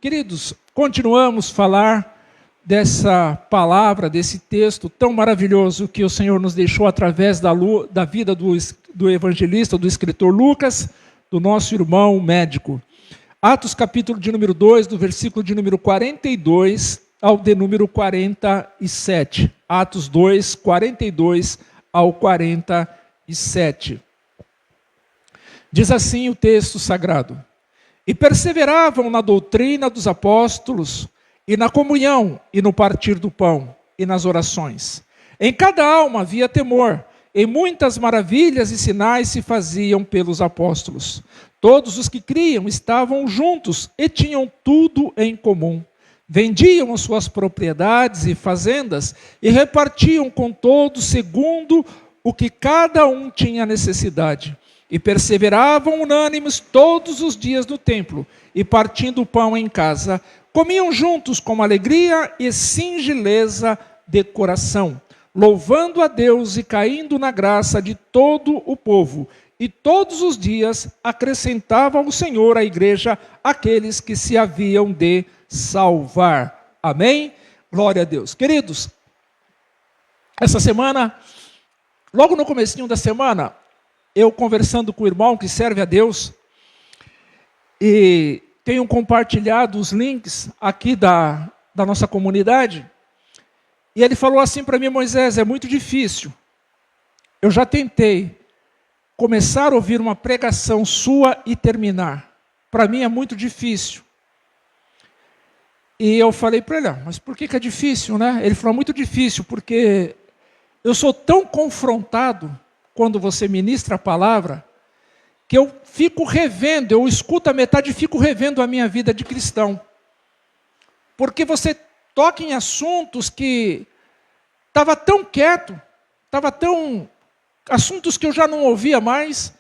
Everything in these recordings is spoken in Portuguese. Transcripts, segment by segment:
Queridos, continuamos a falar dessa palavra, desse texto tão maravilhoso que o Senhor nos deixou através da vida do evangelista, do escritor Lucas, do nosso irmão médico. Atos capítulo de número 2, do versículo de número 42 ao de número 47. Atos 2, 42 ao 47. Diz assim o texto sagrado: E perseveravam na doutrina dos apóstolos, e na comunhão, e no partir do pão, e nas orações. Em cada alma havia temor, e muitas maravilhas e sinais se faziam pelos apóstolos. Todos os que criam estavam juntos e tinham tudo em comum. Vendiam as suas propriedades e fazendas e repartiam com todos segundo o que cada um tinha necessidade. E perseveravam unânimes todos os dias no templo, e partindo o pão em casa, comiam juntos com alegria e singeleza de coração, louvando a Deus e caindo na graça de todo o povo. E todos os dias acrescentava o Senhor à igreja aqueles que se haviam de salvar. Amém? Glória a Deus. Queridos, essa semana, logo no comecinho da semana, eu conversando com o irmão que serve a Deus, e tenho compartilhado os links aqui da nossa comunidade, e ele falou assim para mim: Moisés, é muito difícil. Eu já tentei começar a ouvir uma pregação sua e terminar. Para mim é muito difícil. E eu falei para ele: mas por que é difícil, né? Ele falou: muito difícil, porque eu sou tão confrontado quando você ministra a palavra, que eu fico revendo, eu escuto a metade e fico revendo a minha vida de cristão. Porque você toca em assuntos que estava tão quieto, assuntos que eu já não ouvia mais.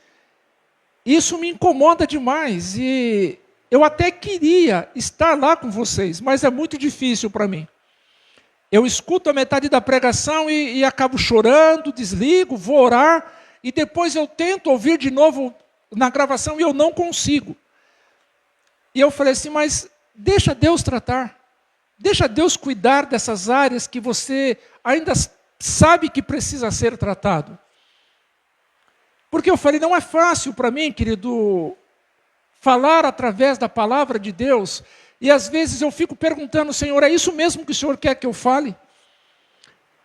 Isso me incomoda demais, e eu até queria estar lá com vocês, mas é muito difícil para mim. Eu escuto a metade da pregação e acabo chorando, desligo, vou orar, e depois eu tento ouvir de novo na gravação e eu não consigo. E eu falei assim: mas deixa Deus tratar, deixa Deus cuidar dessas áreas que você ainda sabe que precisa ser tratado. Porque eu falei, não é fácil para mim, querido, falar através da palavra de Deus. E às vezes eu fico perguntando: Senhor, é isso mesmo que o Senhor quer que eu fale?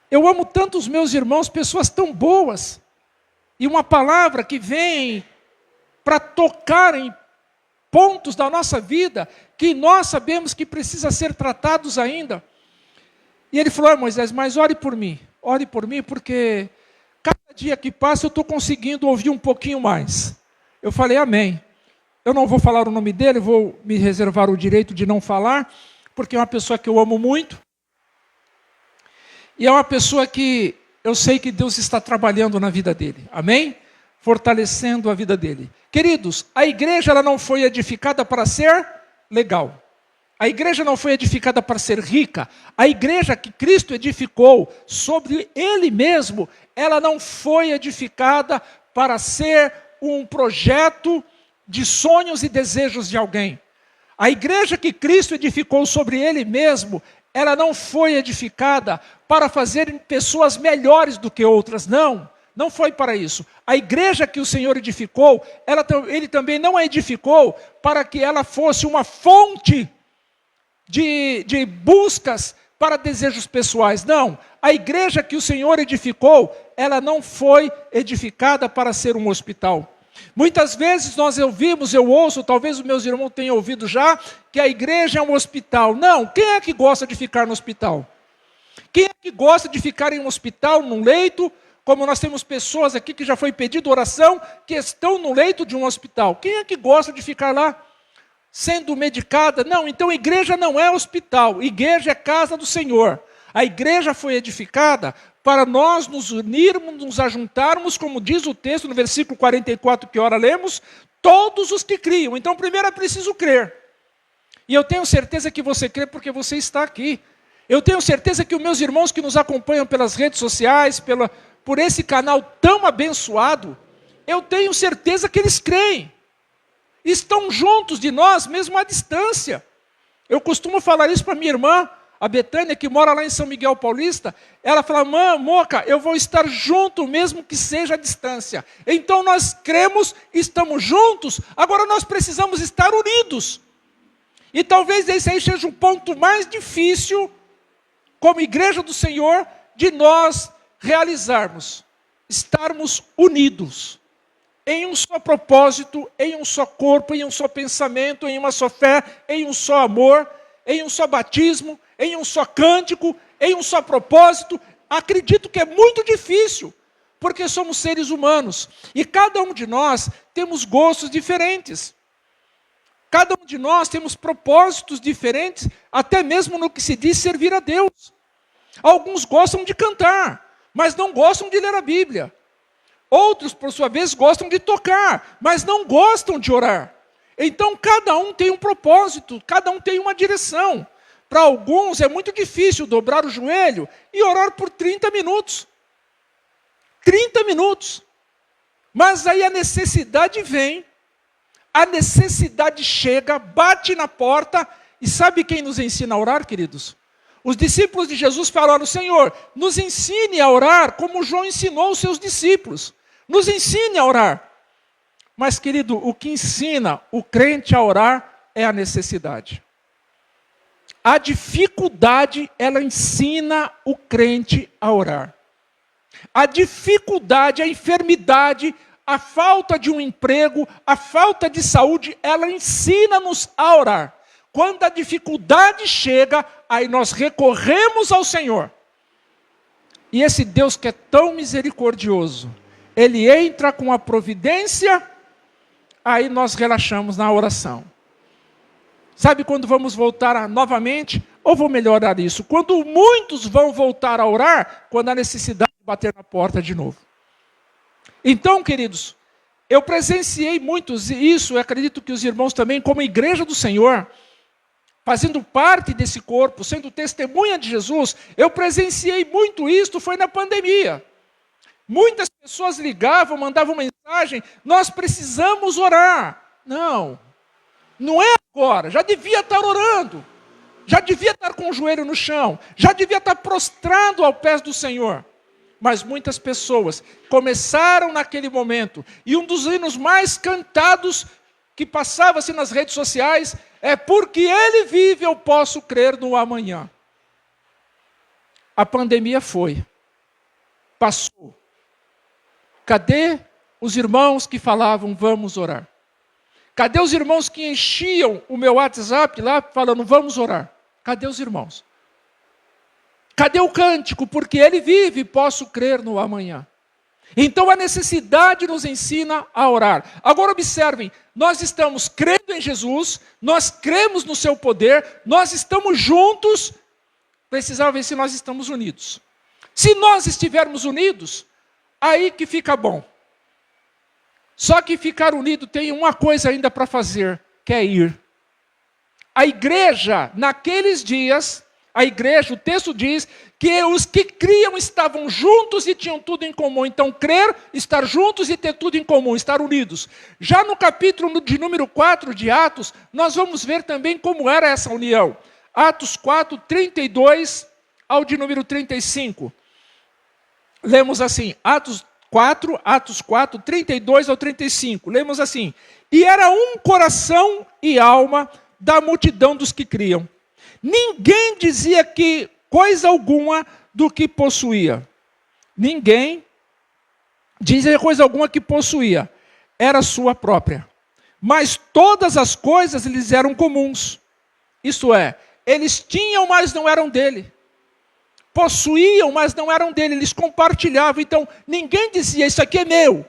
Eu amo tanto os meus irmãos, pessoas tão boas. E uma palavra que vem para tocar em pontos da nossa vida que nós sabemos que precisa ser tratados ainda. E ele falou: Moisés, mas ore por mim, porque cada dia que passa eu estou conseguindo ouvir um pouquinho mais. Eu falei: amém. Eu não vou falar o nome dele, vou me reservar o direito de não falar, porque é uma pessoa que eu amo muito. E é uma pessoa que eu sei que Deus está trabalhando na vida dele. Amém? Fortalecendo a vida dele. Queridos, a igreja ela não foi edificada para ser legal. A igreja não foi edificada para ser rica. A igreja que Cristo edificou sobre Ele mesmo, ela não foi edificada para ser um projeto de sonhos e desejos de alguém. A igreja que Cristo edificou sobre Ele mesmo, ela não foi edificada para fazer pessoas melhores do que outras, não foi para isso. A igreja que o Senhor edificou, Ele também não a edificou para que ela fosse uma fonte de buscas para desejos pessoais, não. A igreja que o Senhor edificou, ela não foi edificada para ser um hospital. Muitas vezes nós ouvimos, eu ouço, talvez os meus irmãos tenham ouvido já, que a igreja é um hospital. Não, quem é que gosta de ficar no hospital? Quem é que gosta de ficar em um hospital, num leito, como nós temos pessoas aqui que já foi pedido oração, que estão no leito de um hospital? Quem é que gosta de ficar lá, sendo medicada? Não, então a igreja não é hospital, igreja é casa do Senhor. A igreja foi edificada para nós nos unirmos, nos ajuntarmos, como diz o texto no versículo 44 que ora lemos, todos os que criam. Então primeiro é preciso crer. E eu tenho certeza que você crê porque você está aqui. Eu tenho certeza que os meus irmãos que nos acompanham pelas redes sociais, por esse canal tão abençoado, eu tenho certeza que eles creem. Estão juntos de nós, mesmo à distância. Eu costumo falar isso para minha irmã, a Betânia, que mora lá em São Miguel Paulista. Ela fala: Moca, eu vou estar junto mesmo que seja à distância. Então nós cremos, estamos juntos, agora nós precisamos estar unidos. E talvez esse aí seja o ponto mais difícil, como igreja do Senhor, de nós realizarmos. Estarmos unidos, em um só propósito, em um só corpo, em um só pensamento, em uma só fé, em um só amor, em um só batismo, em um só cântico, em um só propósito. Acredito que é muito difícil, porque somos seres humanos, e cada um de nós temos gostos diferentes. Cada um de nós temos propósitos diferentes, até mesmo no que se diz servir a Deus. Alguns gostam de cantar, mas não gostam de ler a Bíblia. Outros, por sua vez, gostam de tocar, mas não gostam de orar. Então, cada um tem um propósito, cada um tem uma direção. Para alguns é muito difícil dobrar o joelho e orar por 30 minutos. 30 minutos. Mas aí a necessidade vem, a necessidade chega, bate na porta, e sabe quem nos ensina a orar, queridos? Os discípulos de Jesus falaram: Senhor, nos ensine a orar como João ensinou os seus discípulos. Nos ensine a orar. Mas, querido, o que ensina o crente a orar é a necessidade. A dificuldade, ela ensina o crente a orar. A dificuldade, a enfermidade, a falta de um emprego, a falta de saúde, ela ensina-nos a orar. Quando a dificuldade chega, aí nós recorremos ao Senhor. E esse Deus que é tão misericordioso, Ele entra com a providência, aí nós relaxamos na oração. Sabe quando vamos voltar novamente? Ou vou melhorar isso? Quando muitos vão voltar a orar, quando a necessidade bater na porta de novo. Então, queridos, eu presenciei muitos, e isso eu acredito que os irmãos também, como igreja do Senhor, fazendo parte desse corpo, sendo testemunha de Jesus, eu presenciei muito isso, foi na pandemia. Muitas pessoas ligavam, mandavam mensagem: nós precisamos orar. Não é agora, já devia estar orando, já devia estar com o joelho no chão, já devia estar prostrado aos pés do Senhor. Mas muitas pessoas começaram naquele momento, e um dos hinos mais cantados que passava-se nas redes sociais é: porque Ele vive, eu posso crer no amanhã. A pandemia foi, passou. Cadê os irmãos que falavam: vamos orar? Cadê os irmãos que enchiam o meu WhatsApp lá falando: vamos orar? Cadê os irmãos? Cadê o cântico? Porque Ele vive, posso crer no amanhã. Então a necessidade nos ensina a orar. Agora observem, nós estamos crendo em Jesus, nós cremos no seu poder, nós estamos juntos, precisamos ver se nós estamos unidos. Se nós estivermos unidos, aí que fica bom. Só que ficar unido tem uma coisa ainda para fazer, que é ir. A igreja, naqueles dias, a igreja, o texto diz que os que criam estavam juntos e tinham tudo em comum. Então, crer, estar juntos e ter tudo em comum, estar unidos. Já no capítulo de número 4 de Atos, nós vamos ver também como era essa união. Atos 4, 32 ao de número 35. Lemos assim, Atos 4, 32 ao 35. Lemos assim: e era um coração e alma da multidão dos que criam. Ninguém dizia que coisa alguma do que possuía. Ninguém dizia coisa alguma que possuía. Era sua própria. Mas todas as coisas lhes eram comuns. Isto é, eles tinham, mas não eram dele. Possuíam, mas não eram dele. Eles compartilhavam. Então, ninguém dizia: isso aqui é meu.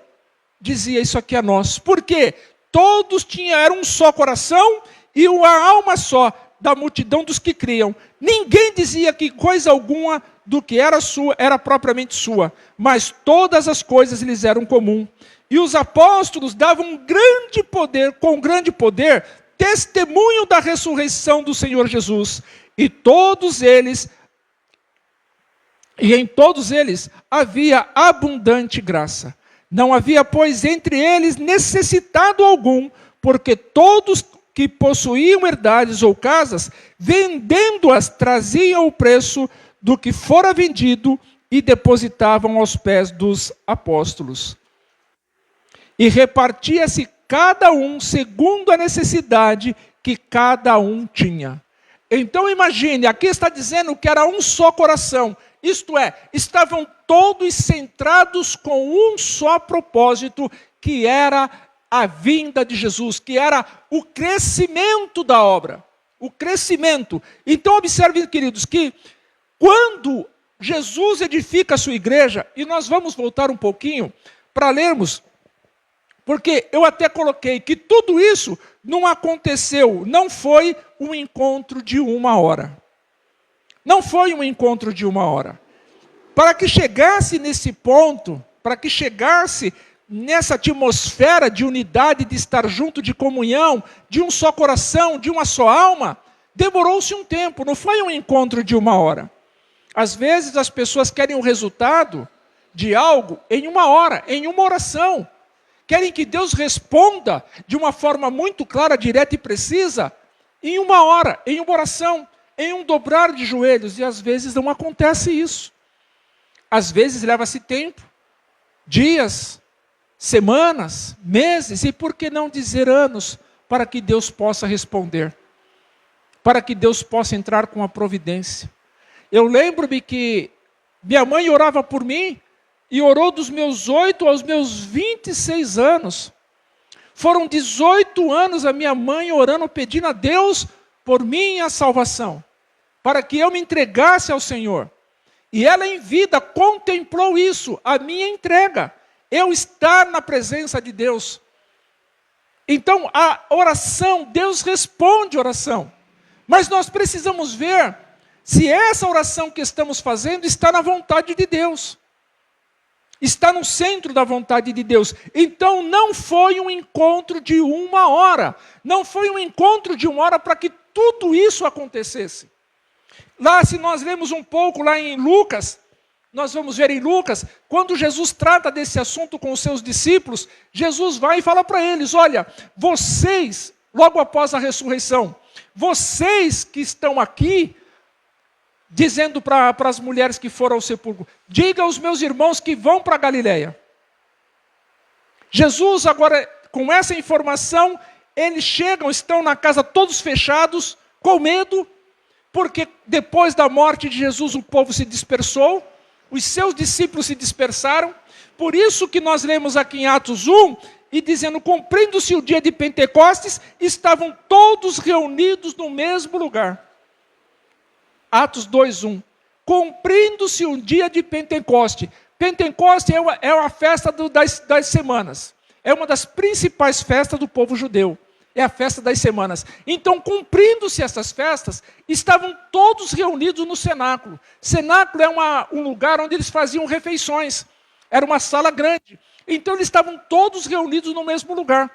Dizia: isso aqui é nosso. Por quê? Todos eram um só coração e uma alma só da multidão dos que criam. Ninguém dizia que coisa alguma do que era sua era propriamente sua, mas todas as coisas lhes eram comum. E os apóstolos davam com grande poder, testemunho da ressurreição do Senhor Jesus. E em todos eles havia abundante graça. Não havia, pois, entre eles necessitado algum, porque todos que possuíam herdades ou casas, vendendo-as, traziam o preço do que fora vendido e depositavam aos pés dos apóstolos. E repartia-se cada um segundo a necessidade que cada um tinha. Então imagine, aqui está dizendo que era um só coração. Isto é, estavam todos centrados com um só propósito, que era a vinda de Jesus, que era o crescimento da obra. O crescimento. Então observem, queridos, que quando Jesus edifica a sua igreja, e nós vamos voltar um pouquinho para lermos, porque eu até coloquei que tudo isso não aconteceu, não foi um encontro de uma hora. Não foi um encontro de uma hora. Para que chegasse nesse ponto, para que chegasse nessa atmosfera de unidade, de estar junto, de comunhão, de um só coração, de uma só alma, demorou-se um tempo, não foi um encontro de uma hora. Às vezes as pessoas querem o resultado de algo em uma hora, em uma oração. Querem que Deus responda de uma forma muito clara, direta e precisa, em uma hora, em uma oração, em um dobrar de joelhos. E às vezes não acontece isso. Às vezes leva-se tempo, dias, semanas, meses, e por que não dizer anos, para que Deus possa responder, para que Deus possa entrar com a providência. Eu lembro-me que minha mãe orava por mim, e orou dos meus 8 aos meus 26 anos. Foram 18 anos a minha mãe orando, pedindo a Deus por minha salvação, para que eu me entregasse ao Senhor. E ela em vida contemplou isso, a minha entrega, eu estar na presença de Deus. Então a oração, Deus responde a oração. Mas nós precisamos ver se essa oração que estamos fazendo está na vontade de Deus. Está no centro da vontade de Deus. Então não foi um encontro de uma hora. Não foi um encontro de uma hora para que tudo isso acontecesse. Lá, se nós lemos um pouco lá em Lucas, nós vamos ver em Lucas, quando Jesus trata desse assunto com os seus discípulos, Jesus vai e fala para eles, olha, vocês, logo após a ressurreição, vocês que estão aqui, dizendo para as mulheres que foram ao sepulcro, diga aos meus irmãos que vão para a Galileia. Jesus agora, com essa informação, eles chegam, estão na casa todos fechados, com medo, porque depois da morte de Jesus o povo se dispersou, os seus discípulos se dispersaram, por isso que nós lemos aqui em Atos 1, e dizendo, cumprindo-se o dia de Pentecostes, estavam todos reunidos no mesmo lugar. Atos 2:1. Cumprindo-se um dia de Pentecoste. Pentecoste é uma festa das semanas. É uma das principais festas do povo judeu. É a festa das semanas. Então, cumprindo-se essas festas, estavam todos reunidos no cenáculo. Cenáculo é um lugar onde eles faziam refeições. Era uma sala grande. Então, eles estavam todos reunidos no mesmo lugar.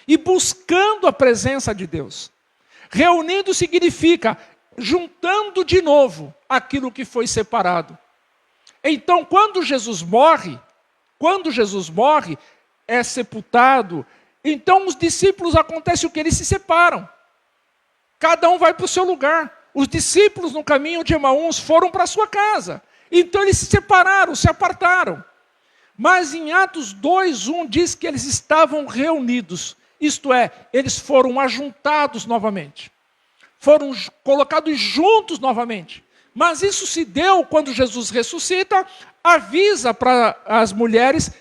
E buscando a presença de Deus. Reunindo significa juntando de novo aquilo que foi separado. Então, quando Jesus morre, é sepultado, então os discípulos, acontece o que? Eles se separam. Cada um vai para o seu lugar. Os discípulos no caminho de Emaús foram para a sua casa. Então eles se separaram, se apartaram. Mas em Atos 2:1 diz que eles estavam reunidos. Isto é, eles foram ajuntados novamente. Foram colocados juntos novamente. Mas isso se deu quando Jesus ressuscita, avisa para as mulheres,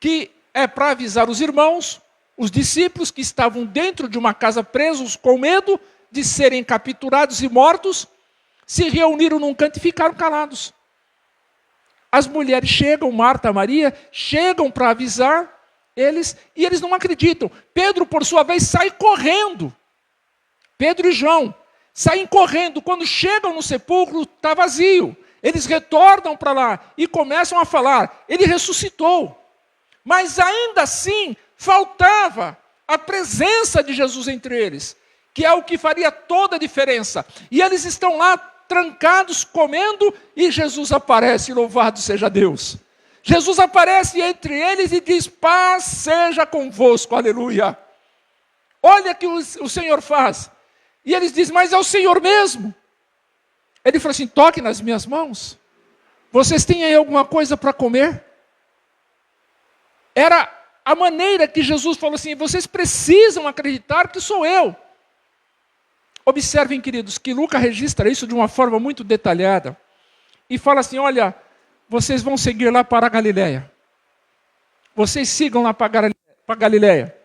que é para avisar os irmãos, os discípulos que estavam dentro de uma casa presos com medo de serem capturados e mortos, se reuniram num canto e ficaram calados. As mulheres chegam, Marta, Maria, chegam para avisar eles, e eles não acreditam. Pedro, por sua vez, sai correndo. Pedro e João saem correndo. Quando chegam no sepulcro, está vazio. Eles retornam para lá e começam a falar, ele ressuscitou. Mas ainda assim, faltava a presença de Jesus entre eles, que é o que faria toda a diferença. E eles estão lá trancados, comendo, e Jesus aparece, louvado seja Deus. Jesus aparece entre eles e diz, paz seja convosco, aleluia. Olha o que o Senhor faz. E eles dizem, mas é o Senhor mesmo. Ele falou assim, toque nas minhas mãos. Vocês têm aí alguma coisa para comer? Era a maneira que Jesus falou assim, vocês precisam acreditar que sou eu. Observem, queridos, que Lucas registra isso de uma forma muito detalhada. E fala assim, olha, vocês vão seguir lá para a Galileia. Vocês sigam lá para a Galileia.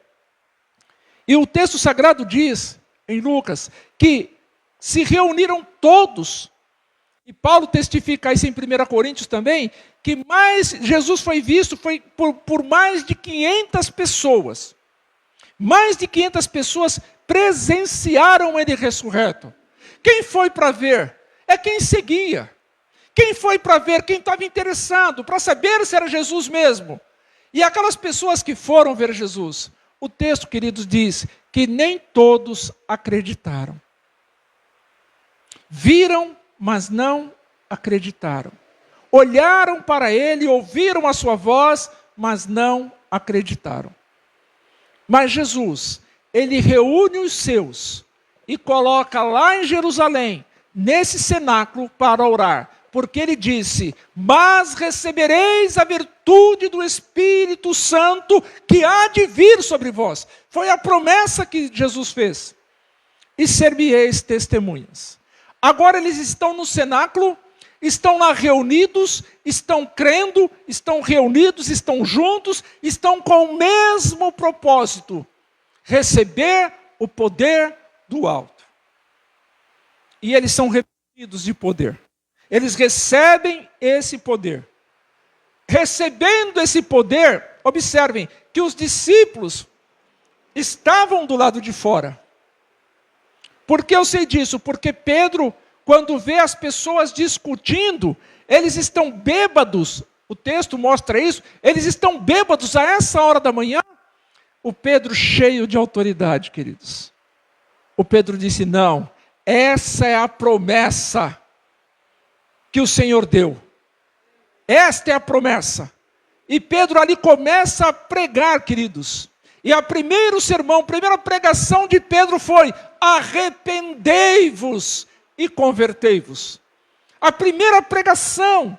E o texto sagrado diz, em Lucas, que se reuniram todos. E Paulo testifica isso em 1 Coríntios também, que Jesus foi visto por mais de 500 pessoas. Mais de 500 pessoas presenciaram ele ressurreto. Quem foi para ver? É quem seguia. Quem foi para ver? Quem estava interessado, para saber se era Jesus mesmo. E aquelas pessoas que foram ver Jesus, o texto, queridos, diz que nem todos acreditaram. Viram, mas não acreditaram. Olharam para ele, ouviram a sua voz, mas não acreditaram. Mas Jesus, ele reúne os seus e coloca lá em Jerusalém, nesse cenáculo, para orar. Porque ele disse, mas recebereis a virtude do Espírito Santo que há de vir sobre vós. Foi a promessa que Jesus fez. E ser-me-eis testemunhas. Agora eles estão no cenáculo, estão lá reunidos, estão crendo, estão reunidos, estão juntos, estão com o mesmo propósito. Receber o poder do alto. E eles são revestidos de poder. Eles recebem esse poder. Recebendo esse poder, observem que os discípulos estavam do lado de fora. Por que eu sei disso? Porque Pedro, quando vê as pessoas discutindo, eles estão bêbados. O texto mostra isso. Eles estão bêbados a essa hora da manhã. O Pedro cheio de autoridade, queridos. O Pedro disse, não, essa é a promessa que o Senhor deu. Esta é a promessa. E Pedro ali começa a pregar, queridos. E a primeiro sermão, a primeira pregação de Pedro foi, arrependei-vos e convertei-vos. A primeira pregação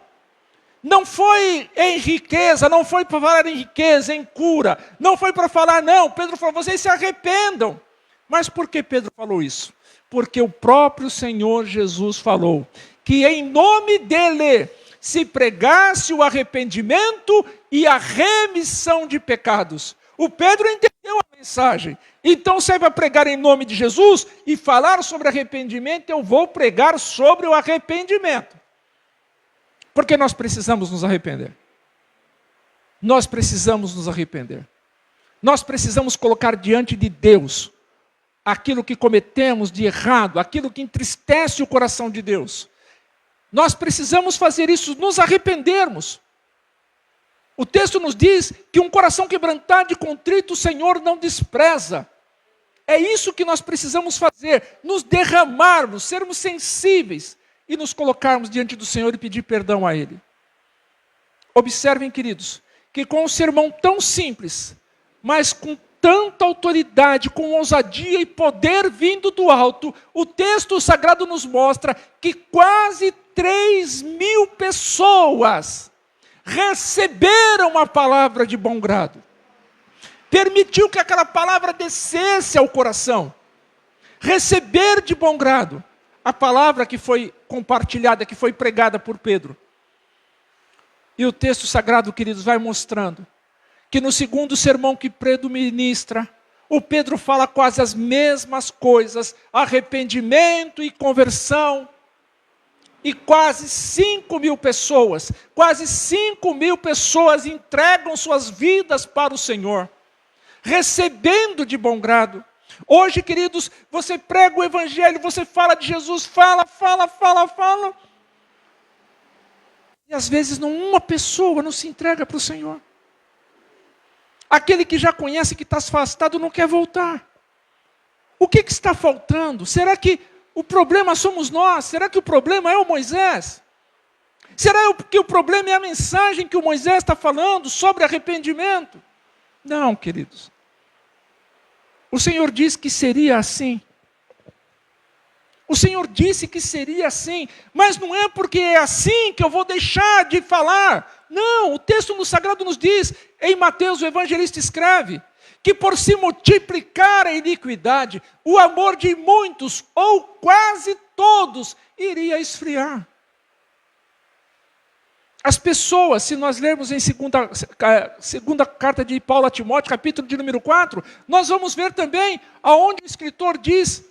não foi em riqueza, não foi para falar em riqueza, em cura, não foi para falar, não. Pedro falou, vocês se arrependam. Mas por que Pedro falou isso? Porque o próprio Senhor Jesus falou que em nome dele se pregasse o arrependimento e a remissão de pecados. O Pedro entendeu a mensagem. Então, se é para pregar em nome de Jesus e falar sobre arrependimento, eu vou pregar sobre o arrependimento. Porque nós precisamos nos arrepender. Nós precisamos nos arrepender. Nós precisamos colocar diante de Deus aquilo que cometemos de errado, aquilo que entristece o coração de Deus. Nós precisamos fazer isso, nos arrependermos. O texto nos diz que um coração quebrantado e contrito o Senhor não despreza. É isso que nós precisamos fazer, nos derramarmos, sermos sensíveis e nos colocarmos diante do Senhor e pedir perdão a Ele. Observem, queridos, que com um sermão tão simples, mas com tanta autoridade, com ousadia e poder vindo do alto, o texto sagrado nos mostra que quase 3.000 pessoas receberam a palavra de bom grado. Permitiu que aquela palavra descesse ao coração. Receber de bom grado a palavra que foi compartilhada, que foi pregada por Pedro. E o texto sagrado, queridos, vai mostrando que no segundo sermão que Pedro ministra, o Pedro fala quase as mesmas coisas, arrependimento e conversão. E quase 5.000 pessoas entregam suas vidas para o Senhor, recebendo de bom grado. Hoje, queridos, você prega o Evangelho, você fala de Jesus, fala. E às vezes uma pessoa não se entrega para o Senhor. Aquele que já conhece, que está afastado, não quer voltar. O que está faltando? Será que o problema somos nós? Será que o problema é o Moisés? Será que o problema é a mensagem que o Moisés está falando sobre arrependimento? Não, queridos. O Senhor disse que seria assim. O Senhor disse que seria assim, mas não é porque é assim que eu vou deixar de falar. Não, o texto no Sagrado nos diz, em Mateus o evangelista escreve, que por se multiplicar a iniquidade, o amor de muitos, ou quase todos, iria esfriar. As pessoas, se nós lermos em segunda carta de Paulo a Timóteo, capítulo de número 4, nós vamos ver também aonde o escritor diz,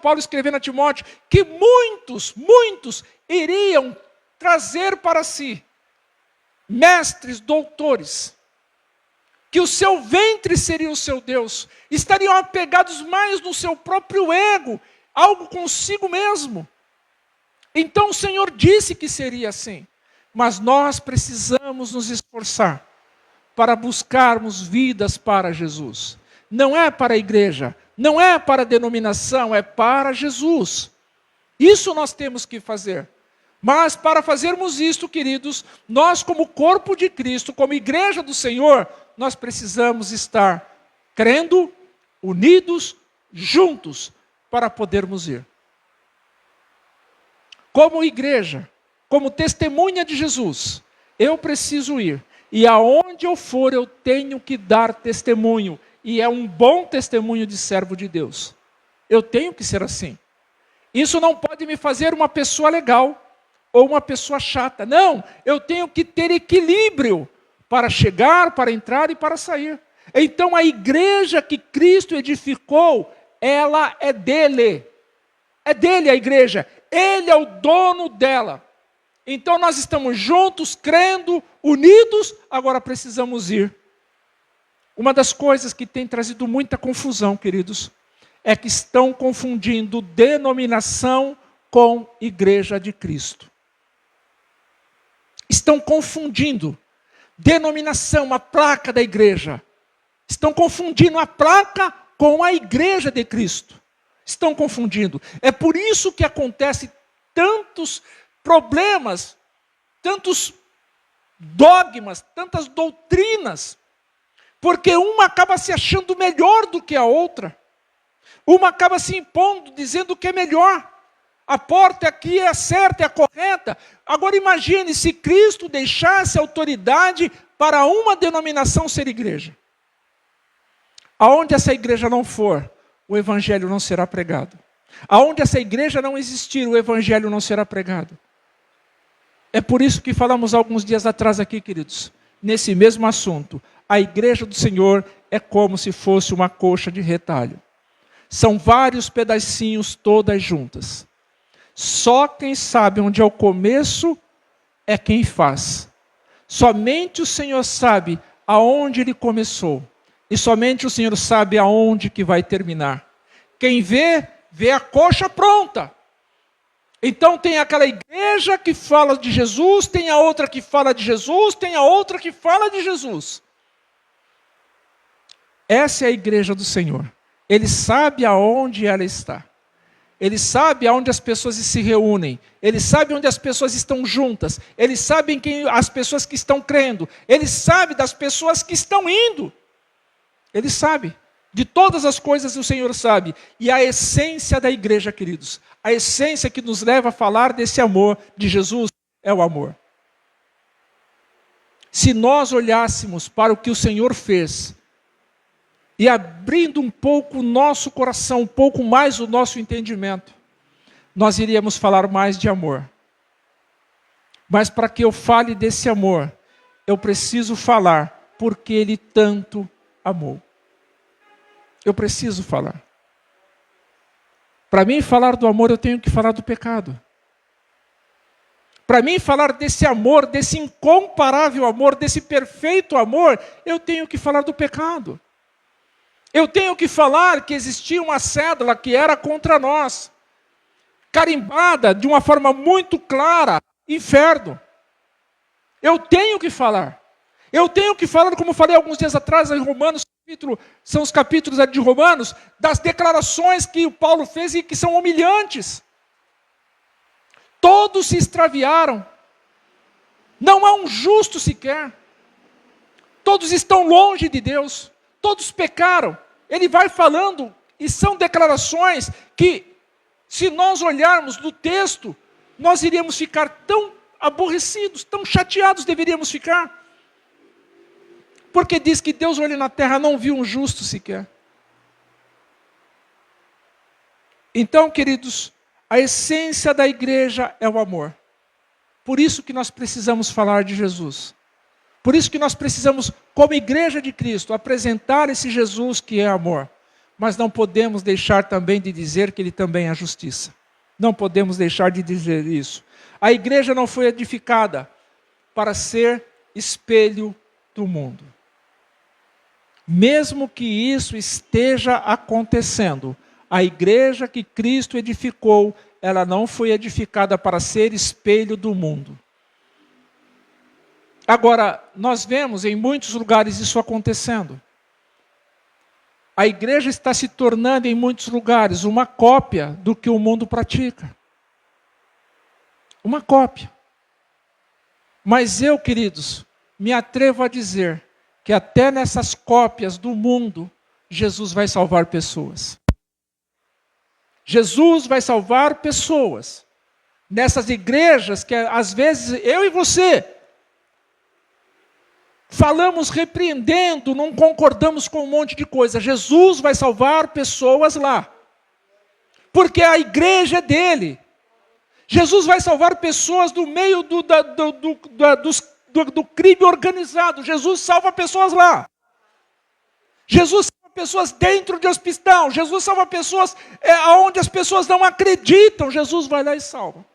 Paulo escrevendo a Timóteo, que muitos iriam trazer para si mestres, doutores, que o seu ventre seria o seu Deus, estariam apegados mais no seu próprio ego, algo consigo mesmo. Então o Senhor disse que seria assim, mas nós precisamos nos esforçar para buscarmos vidas para Jesus. Não é para a igreja, não é para a denominação, é para Jesus. Isso nós temos que fazer. Mas para fazermos isto, queridos, nós como corpo de Cristo, como igreja do Senhor, nós precisamos estar crendo, unidos, juntos, para podermos ir. Como igreja, como testemunha de Jesus, eu preciso ir. E aonde eu for, eu tenho que dar testemunho. E é um bom testemunho de servo de Deus. Eu tenho que ser assim. Isso não pode me fazer uma pessoa legal ou uma pessoa chata. Não, eu tenho que ter equilíbrio para chegar, para entrar e para sair. Então a igreja que Cristo edificou, ela é dele. É dele a igreja. Ele é o dono dela. Então nós estamos juntos, crendo, unidos, agora precisamos ir. Uma das coisas que tem trazido muita confusão, queridos, é que estão confundindo denominação com igreja de Cristo. Estão confundindo denominação, a placa da igreja. Estão confundindo a placa com a igreja de Cristo. Estão confundindo. É por isso que acontece tantos problemas, tantos dogmas, tantas doutrinas, porque uma acaba se achando melhor do que a outra, uma acaba se impondo, dizendo que é melhor, a porta aqui é a certa, é a correta. Agora imagine se Cristo deixasse autoridade para uma denominação ser igreja. Aonde essa igreja não for, o evangelho não será pregado. Aonde essa igreja não existir, o evangelho não será pregado. É por isso que falamos alguns dias atrás aqui, queridos, nesse mesmo assunto. A igreja do Senhor é como se fosse uma coxa de retalho. São vários pedacinhos todas juntas. Só quem sabe onde é o começo é quem faz. Somente o Senhor sabe aonde ele começou. E somente o Senhor sabe aonde que vai terminar. Quem vê a coxa pronta. Então tem aquela igreja que fala de Jesus, tem a outra que fala de Jesus, tem a outra que fala de Jesus. Essa é a igreja do Senhor. Ele sabe aonde ela está. Ele sabe aonde as pessoas se reúnem. Ele sabe onde as pessoas estão juntas. Ele sabe as pessoas que estão crendo. Ele sabe das pessoas que estão indo. Ele sabe. De todas as coisas o Senhor sabe. E a essência da igreja, queridos, a essência que nos leva a falar desse amor de Jesus é o amor. Se nós olhássemos para o que o Senhor fez, e abrindo um pouco o nosso coração, um pouco mais o nosso entendimento, nós iríamos falar mais de amor. Mas para que eu fale desse amor, eu preciso falar porque Ele tanto amou. Eu preciso falar. Para mim falar do amor, eu tenho que falar do pecado. Para mim falar desse amor, desse incomparável amor, desse perfeito amor, eu tenho que falar do pecado. Eu tenho que falar que existia uma cédula que era contra nós, carimbada de uma forma muito clara, inferno. Eu tenho que falar. Eu tenho que falar, como falei alguns dias atrás, em Romanos, são os capítulos de Romanos, das declarações que o Paulo fez e que são humilhantes. Todos se extraviaram. Não há um justo sequer. Todos estão longe de Deus. Todos pecaram. Ele vai falando, e são declarações que, se nós olharmos no texto, nós iríamos ficar tão aborrecidos, tão chateados deveríamos ficar. Porque diz que Deus olha na terra, não viu um justo sequer. Então, queridos, a essência da igreja é o amor. Por isso que nós precisamos falar de Jesus. Por isso que nós precisamos, como igreja de Cristo, apresentar esse Jesus que é amor. Mas não podemos deixar também de dizer que ele também é justiça. Não podemos deixar de dizer isso. A igreja não foi edificada para ser espelho do mundo. Mesmo que isso esteja acontecendo, a igreja que Cristo edificou, ela não foi edificada para ser espelho do mundo. Agora, nós vemos em muitos lugares isso acontecendo. A igreja está se tornando em muitos lugares uma cópia do que o mundo pratica. Uma cópia. Mas eu, queridos, me atrevo a dizer que até nessas cópias do mundo, Jesus vai salvar pessoas. Jesus vai salvar pessoas. Nessas igrejas que às vezes eu e você falamos repreendendo, não concordamos com um monte de coisa. Jesus vai salvar pessoas lá. Porque a igreja é dele. Jesus vai salvar pessoas do meio do crime organizado. Jesus salva pessoas lá. Jesus salva pessoas dentro de hospital. Jesus salva pessoas onde as pessoas não acreditam. Jesus vai lá e salva.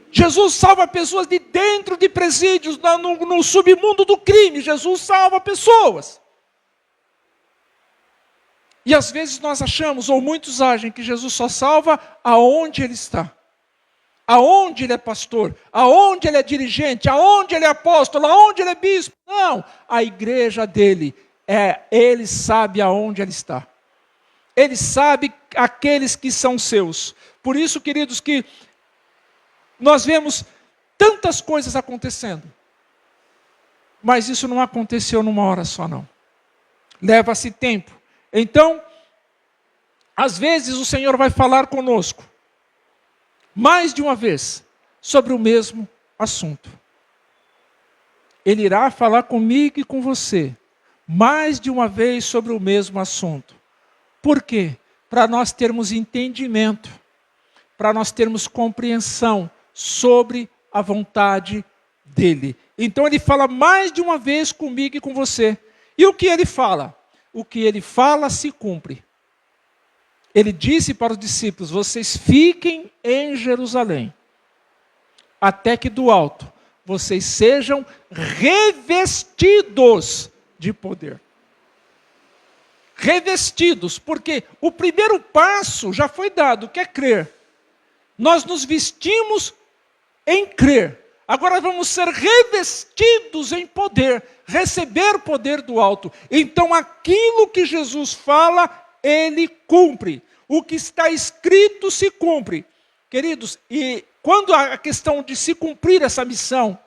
Jesus salva pessoas de dentro de presídios, no submundo do crime. Jesus salva pessoas. E às vezes nós achamos, ou muitos agem, que Jesus só salva aonde ele está. Aonde ele é pastor, aonde ele é dirigente, aonde ele é apóstolo, aonde ele é bispo. Não, a igreja dele, ele sabe aonde ele está. Ele sabe aqueles que são seus. Por isso, queridos, que nós vemos tantas coisas acontecendo. Mas isso não aconteceu numa hora só, não. Leva-se tempo. Então, às vezes o Senhor vai falar conosco, mais de uma vez, sobre o mesmo assunto. Ele irá falar comigo e com você, mais de uma vez sobre o mesmo assunto. Por quê? Para nós termos entendimento, para nós termos compreensão sobre a vontade dele. Então ele fala mais de uma vez comigo e com você. E o que ele fala? O que ele fala se cumpre. Ele disse para os discípulos: vocês fiquem em Jerusalém, até que do alto vocês sejam revestidos de poder. Revestidos, porque o primeiro passo já foi dado, que é crer. Nós nos vestimos em crer. Agora vamos ser revestidos em poder, receber poder do alto. Então aquilo que Jesus fala, ele cumpre. O que está escrito se cumpre. Queridos, e quando a questão de se cumprir essa missão,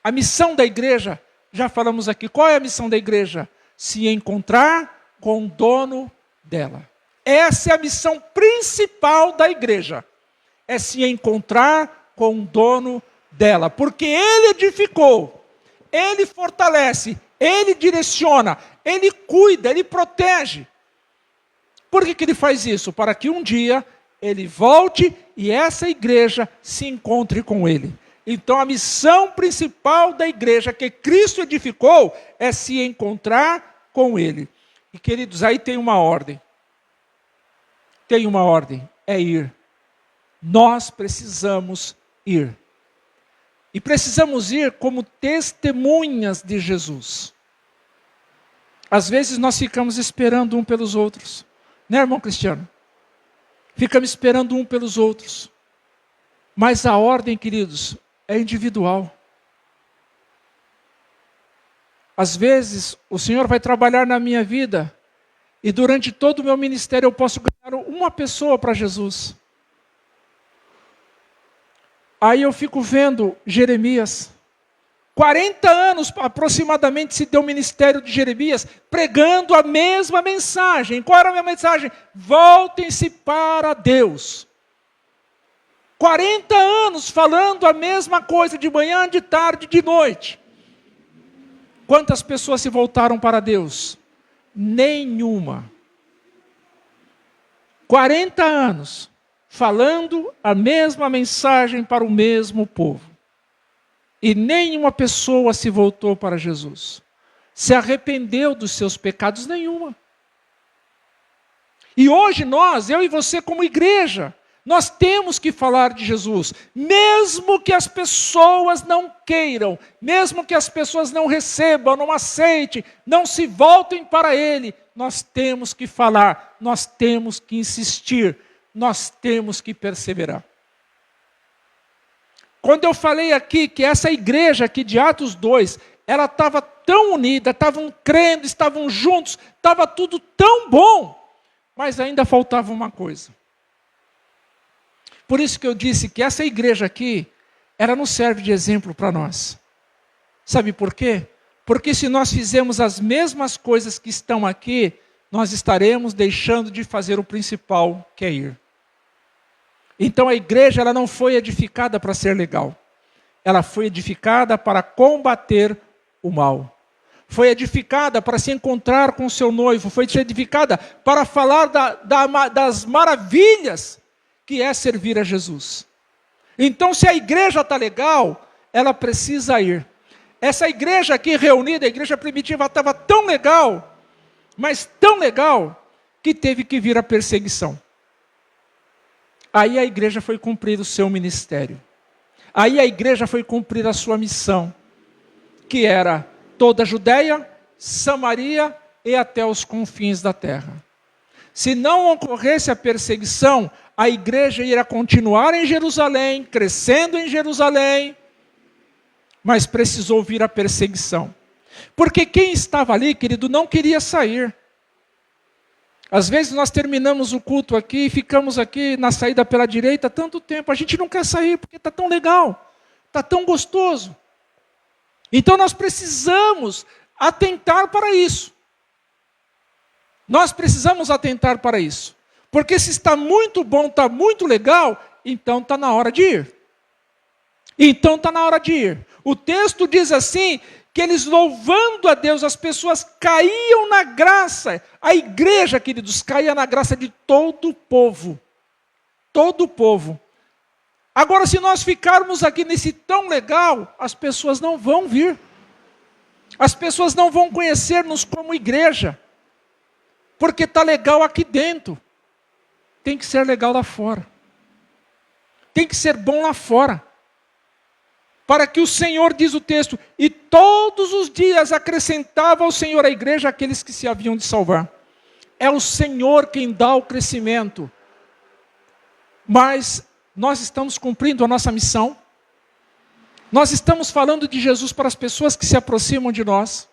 a missão da igreja, já falamos aqui, qual é a missão da igreja? Se encontrar com o dono dela. Essa é a missão principal da igreja. É se encontrar com o dono dela. Porque ele edificou, ele fortalece, ele direciona, ele cuida, ele protege. Por que ele faz isso? Para que um dia ele volte e essa igreja se encontre com ele. Então a missão principal da igreja que Cristo edificou é se encontrar com ele. E queridos, aí tem uma ordem. Tem uma ordem, é ir. Nós precisamos ir. E precisamos ir como testemunhas de Jesus. Às vezes nós ficamos esperando um pelos outros. Né, irmão Cristiano? Ficamos esperando um pelos outros. Mas a ordem, queridos, é individual. Às vezes, o Senhor vai trabalhar na minha vida e durante todo o meu ministério eu posso ganhar uma pessoa para Jesus. Aí eu fico vendo Jeremias, 40 anos aproximadamente se deu o ministério de Jeremias, pregando a mesma mensagem. Qual era a minha mensagem? Voltem-se para Deus. 40 anos falando a mesma coisa, de manhã, de tarde, de noite. Quantas pessoas se voltaram para Deus? Nenhuma. 40 anos falando a mesma mensagem para o mesmo povo. E nenhuma pessoa se voltou para Jesus. Se arrependeu dos seus pecados, nenhuma. E hoje nós, eu e você como igreja, nós temos que falar de Jesus. Mesmo que as pessoas não queiram, mesmo que as pessoas não recebam, não aceitem, não se voltem para Ele, nós temos que falar, nós temos que insistir, nós temos que perseverar. Quando eu falei aqui que essa igreja aqui de Atos 2, ela estava tão unida, estavam crendo, estavam juntos, estava tudo tão bom, mas ainda faltava uma coisa. Por isso que eu disse que essa igreja aqui, ela não serve de exemplo para nós. Sabe por quê? Porque se nós fizermos as mesmas coisas que estão aqui, nós estaremos deixando de fazer o principal, que é ir. Então a igreja ela não foi edificada para ser legal. Ela foi edificada para combater o mal. Foi edificada para se encontrar com o seu noivo. Foi edificada para falar das maravilhas que é servir a Jesus. Então se a igreja está legal, ela precisa ir. Essa igreja aqui reunida, a igreja primitiva estava tão legal, mas tão legal, que teve que vir a perseguição. Aí a igreja foi cumprir o seu ministério. Aí a igreja foi cumprir a sua missão, que era toda a Judeia, Samaria e até os confins da terra. Se não ocorresse a perseguição, a igreja iria continuar em Jerusalém, crescendo em Jerusalém, mas precisou vir a perseguição. Porque quem estava ali, querido, não queria sair. Às vezes nós terminamos o culto aqui e ficamos aqui na saída pela direita tanto tempo. A gente não quer sair porque está tão legal, está tão gostoso. Então nós precisamos atentar para isso. Nós precisamos atentar para isso. Porque se está muito bom, está muito legal, então está na hora de ir. Então está na hora de ir. O texto diz assim, que eles louvando a Deus, as pessoas caíam na graça. A igreja, queridos, caía na graça de todo o povo. Todo o povo. Agora, se nós ficarmos aqui nesse tão legal, as pessoas não vão vir. As pessoas não vão conhecer-nos como igreja. Porque está legal aqui dentro. Tem que ser legal lá fora. Tem que ser bom lá fora. Para que o Senhor, diz o texto, e todos os dias acrescentava ao Senhor à igreja aqueles que se haviam de salvar. É o Senhor quem dá o crescimento. Mas nós estamos cumprindo a nossa missão. Nós estamos falando de Jesus para as pessoas que se aproximam de nós.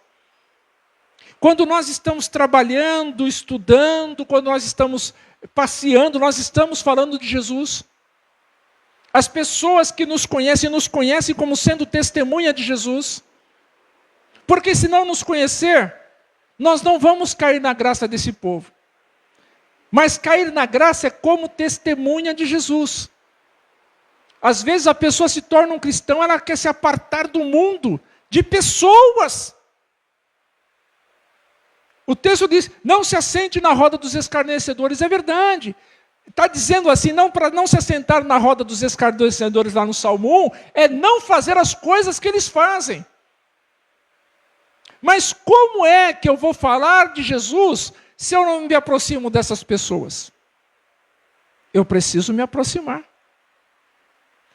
Quando nós estamos trabalhando, estudando, quando nós estamos passeando, nós estamos falando de Jesus. As pessoas que nos conhecem como sendo testemunha de Jesus. Porque se não nos conhecer, nós não vamos cair na graça desse povo. Mas cair na graça é como testemunha de Jesus. Às vezes a pessoa se torna um cristão, ela quer se apartar do mundo, de pessoas. O texto diz, não se assente na roda dos escarnecedores. É verdade. Está dizendo assim, não para não se assentar na roda dos escarnecedores lá no Salmo 1, é não fazer as coisas que eles fazem. Mas como é que eu vou falar de Jesus se eu não me aproximo dessas pessoas? Eu preciso me aproximar.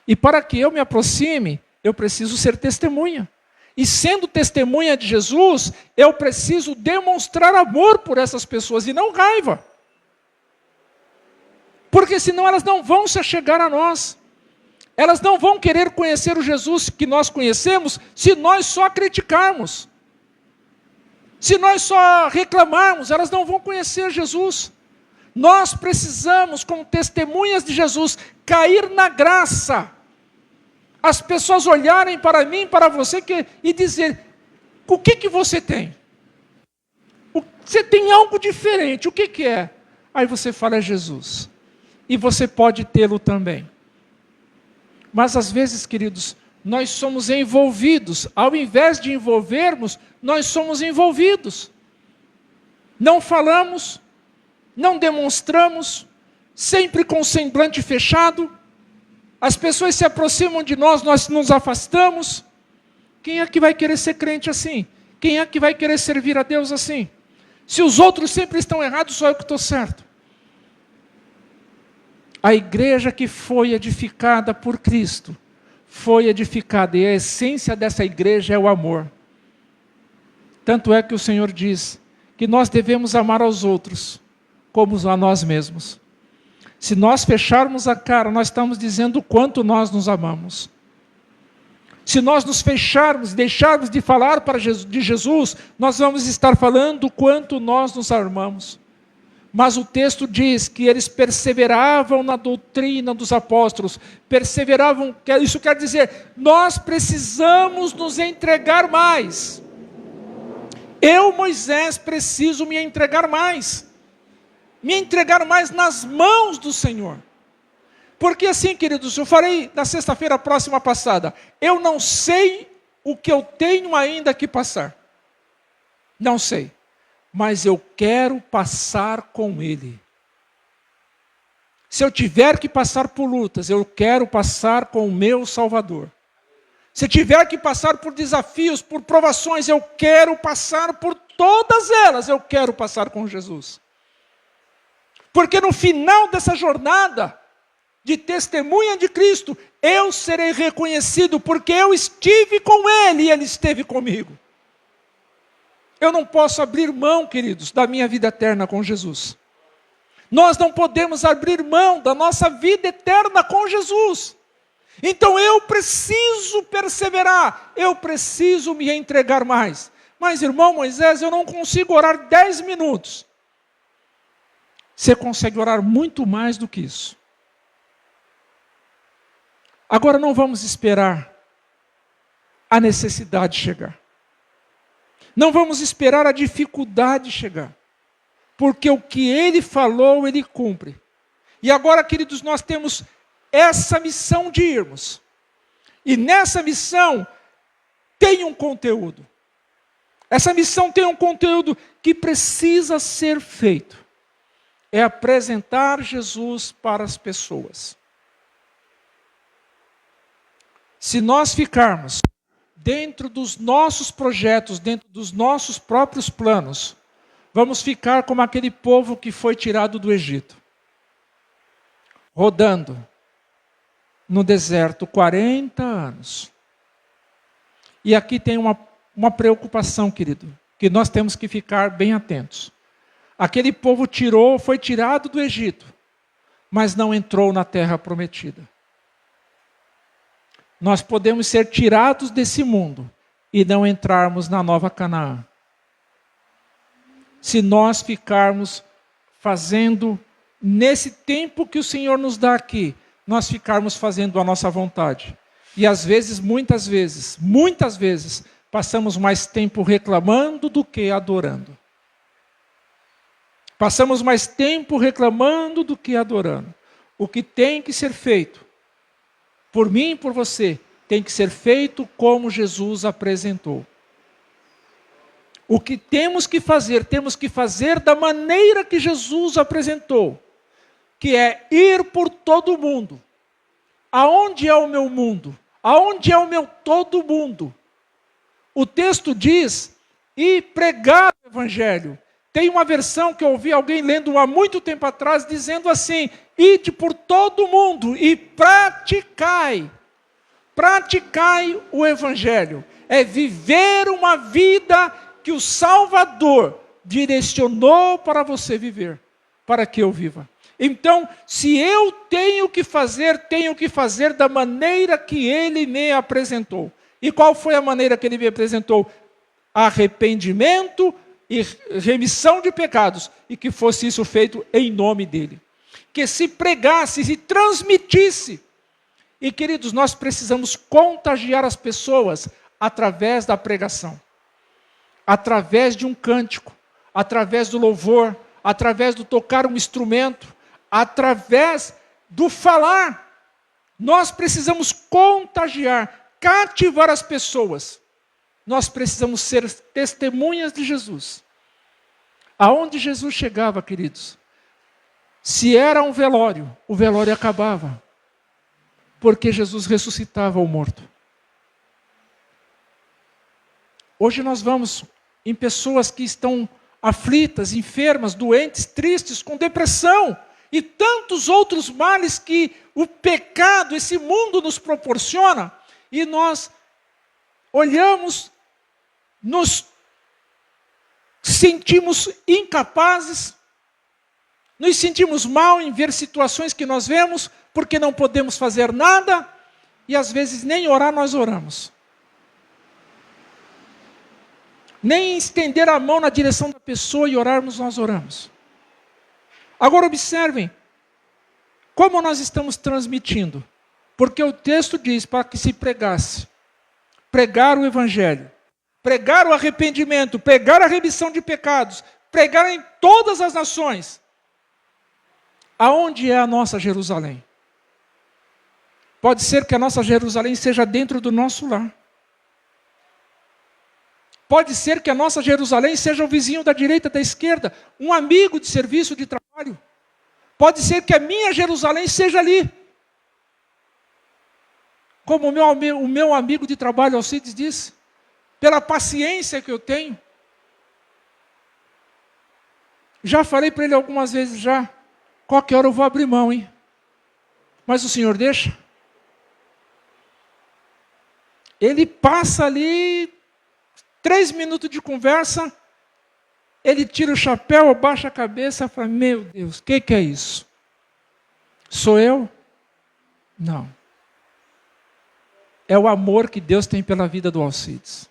E para que eu me aproxime, eu preciso ser testemunha. E sendo testemunha de Jesus, eu preciso demonstrar amor por essas pessoas e não raiva. Porque senão elas não vão se achegar a nós. Elas não vão querer conhecer o Jesus que nós conhecemos se nós só criticarmos. Se nós só reclamarmos, elas não vão conhecer Jesus. Nós precisamos, como testemunhas de Jesus, cair na graça. As pessoas olharem para mim, para você e dizer, o que você tem? Você tem algo diferente, o que é? Aí você fala, é Jesus. E você pode tê-lo também. Mas às vezes, queridos, nós somos envolvidos. Ao invés de envolvermos, nós somos envolvidos. Não falamos, não demonstramos, sempre com o semblante fechado. As pessoas se aproximam de nós, nós nos afastamos. Quem é que vai querer ser crente assim? Quem é que vai querer servir a Deus assim? Se os outros sempre estão errados, só eu que estou certo. A igreja que foi edificada por Cristo, foi edificada, e a essência dessa igreja é o amor. Tanto é que o Senhor diz que nós devemos amar aos outros, como a nós mesmos. Se nós fecharmos a cara, nós estamos dizendo o quanto nós nos amamos. Se nós nos fecharmos, deixarmos de falar de Jesus, nós vamos estar falando o quanto nós nos amamos. Mas o texto diz que eles perseveravam na doutrina dos apóstolos, perseveravam, isso quer dizer, nós precisamos nos entregar mais. Eu, Moisés, preciso me entregar mais nas mãos do Senhor. Porque assim, queridos, eu falei na sexta-feira próxima passada, eu não sei o que eu tenho ainda que passar. Não sei. Mas eu quero passar com Ele. Se eu tiver que passar por lutas, eu quero passar com o meu Salvador. Se tiver que passar por desafios, por provações, eu quero passar por todas elas, eu quero passar com Jesus. Porque no final dessa jornada de testemunha de Cristo, eu serei reconhecido porque eu estive com Ele e Ele esteve comigo. Eu não posso abrir mão, queridos, da minha vida eterna com Jesus. Nós não podemos abrir mão da nossa vida eterna com Jesus. Então eu preciso perseverar, eu preciso me entregar mais. Mas, irmão Moisés, eu não consigo orar 10 minutos. Você consegue orar muito mais do que isso. Agora não vamos esperar a necessidade chegar. Não vamos esperar a dificuldade chegar. Porque o que Ele falou, Ele cumpre. E agora, queridos, nós temos essa missão de irmos. E nessa missão tem um conteúdo. Essa missão tem um conteúdo que precisa ser feito. É apresentar Jesus para as pessoas. Se nós ficarmos dentro dos nossos projetos, dentro dos nossos próprios planos, vamos ficar como aquele povo que foi tirado do Egito, rodando no deserto 40 anos. E aqui tem uma preocupação, querido, que nós temos que ficar bem atentos. Aquele povo foi tirado do Egito, mas não entrou na terra prometida. Nós podemos ser tirados desse mundo e não entrarmos na nova Canaã. Se nós ficarmos fazendo, nesse tempo que o Senhor nos dá aqui, nós ficarmos fazendo a nossa vontade. E às vezes, muitas vezes, passamos mais tempo reclamando do que adorando. Passamos mais tempo reclamando do que adorando. O que tem que ser feito, por mim e por você, tem que ser feito como Jesus apresentou. O que temos que fazer da maneira que Jesus apresentou, que é ir por todo o mundo. Aonde é o meu mundo? Aonde é o meu todo mundo? O texto diz, e pregar o Evangelho. Tem uma versão que eu ouvi alguém lendo há muito tempo atrás, dizendo assim, ide por todo o mundo e praticai. Praticai o Evangelho. É viver uma vida que o Salvador direcionou para você viver, para que eu viva. Então, se eu tenho que fazer da maneira que Ele me apresentou. E qual foi a maneira que Ele me apresentou? Arrependimento e remissão de pecados, e que fosse isso feito em nome dEle. Que se pregasse, se transmitisse E, queridos, nós precisamos contagiar as pessoas através da pregação, através de um cântico, através do louvor, através do tocar um instrumento, através do falar. Nós precisamos contagiar, cativar as pessoas. Nós precisamos ser testemunhas de Jesus. Aonde Jesus chegava, queridos, se era um velório, o velório acabava, porque Jesus ressuscitava o morto. Hoje nós vamos em pessoas que estão aflitas, enfermas, doentes, tristes, com depressão e tantos outros males que o pecado, esse mundo nos proporciona, e nós olhamos, nos sentimos incapazes, nos sentimos mal em ver situações que nós vemos, porque não podemos fazer nada, e às vezes nem orar nós oramos. Nem estender a mão na direção da pessoa e orarmos, nós oramos. Agora observem, como nós estamos transmitindo. Porque o texto diz para que se pregasse. Pregar o Evangelho. Pregar o arrependimento. Pregar a remissão de pecados. Pregar em todas as nações. Aonde é a nossa Jerusalém? Pode ser que a nossa Jerusalém seja dentro do nosso lar. Pode ser que a nossa Jerusalém seja o vizinho da direita, da esquerda, um amigo de serviço, de trabalho. Pode ser que a minha Jerusalém seja ali. Como o meu amigo de trabalho, Alcides, disse, pela paciência que eu tenho. Já falei para ele algumas vezes já, qualquer hora eu vou abrir mão, hein? Mas o Senhor deixa. Ele passa ali 3 minutos de conversa, ele tira o chapéu, abaixa a cabeça e fala, meu Deus, o que é isso? Sou eu? Não. É o amor que Deus tem pela vida do Alcides.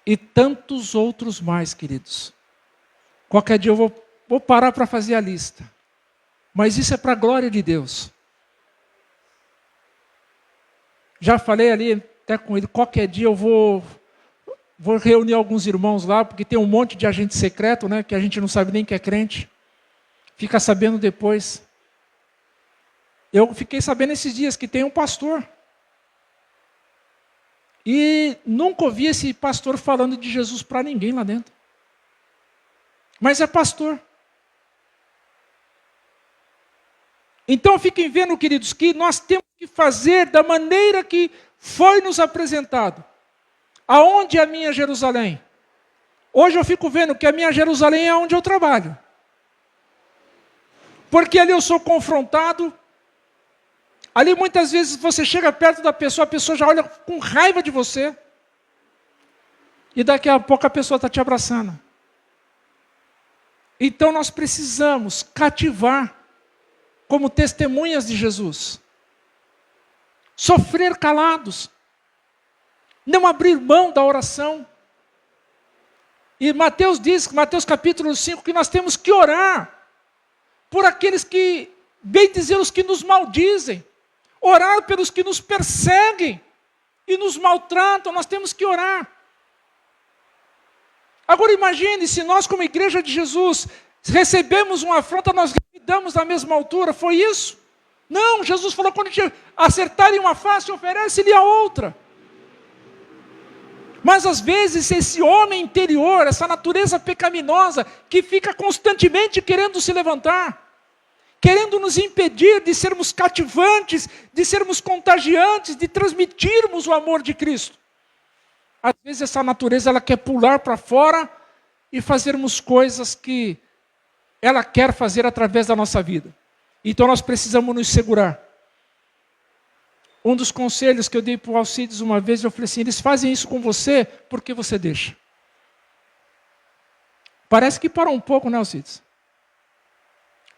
E tantos outros mais, queridos. Qualquer dia eu vou parar para fazer a lista. Mas isso é para a glória de Deus. Já falei ali até com ele, qualquer dia eu vou reunir alguns irmãos lá, porque tem um monte de agente secreto, né, que a gente não sabe nem que é crente. Fica sabendo depois. Eu fiquei sabendo esses dias que tem um pastor. E nunca ouvi esse pastor falando de Jesus para ninguém lá dentro. Mas é pastor. Então fiquem vendo, queridos, que nós temos que fazer da maneira que foi nos apresentado. Aonde é a minha Jerusalém? Hoje eu fico vendo que a minha Jerusalém é onde eu trabalho. Porque ali eu sou confrontado. Ali muitas vezes você chega perto da pessoa, a pessoa já olha com raiva de você. E daqui a pouco a pessoa está te abraçando. Então nós precisamos cativar como testemunhas de Jesus. Sofrer calados. Não abrir mão da oração. E Mateus diz, Mateus capítulo 5, que nós temos que orar por aqueles que, bem dizer, os que nos maldizem. Orar pelos que nos perseguem e nos maltratam, nós temos que orar. Agora imagine se nós como igreja de Jesus recebemos uma afronta, nós damos na mesma altura, foi isso? Não, Jesus falou, quando te acertarem uma face, oferece-lhe a outra. Mas às vezes esse homem interior, essa natureza pecaminosa, que fica constantemente querendo se levantar, querendo nos impedir de sermos cativantes, de sermos contagiantes, de transmitirmos o amor de Cristo. Às vezes essa natureza ela quer pular para fora e fazermos coisas que ela quer fazer através da nossa vida. Então nós precisamos nos segurar. Um dos conselhos que eu dei para o Alcides uma vez, eu falei assim, eles fazem isso com você porque você deixa. Parece que parou um pouco, né, Alcides?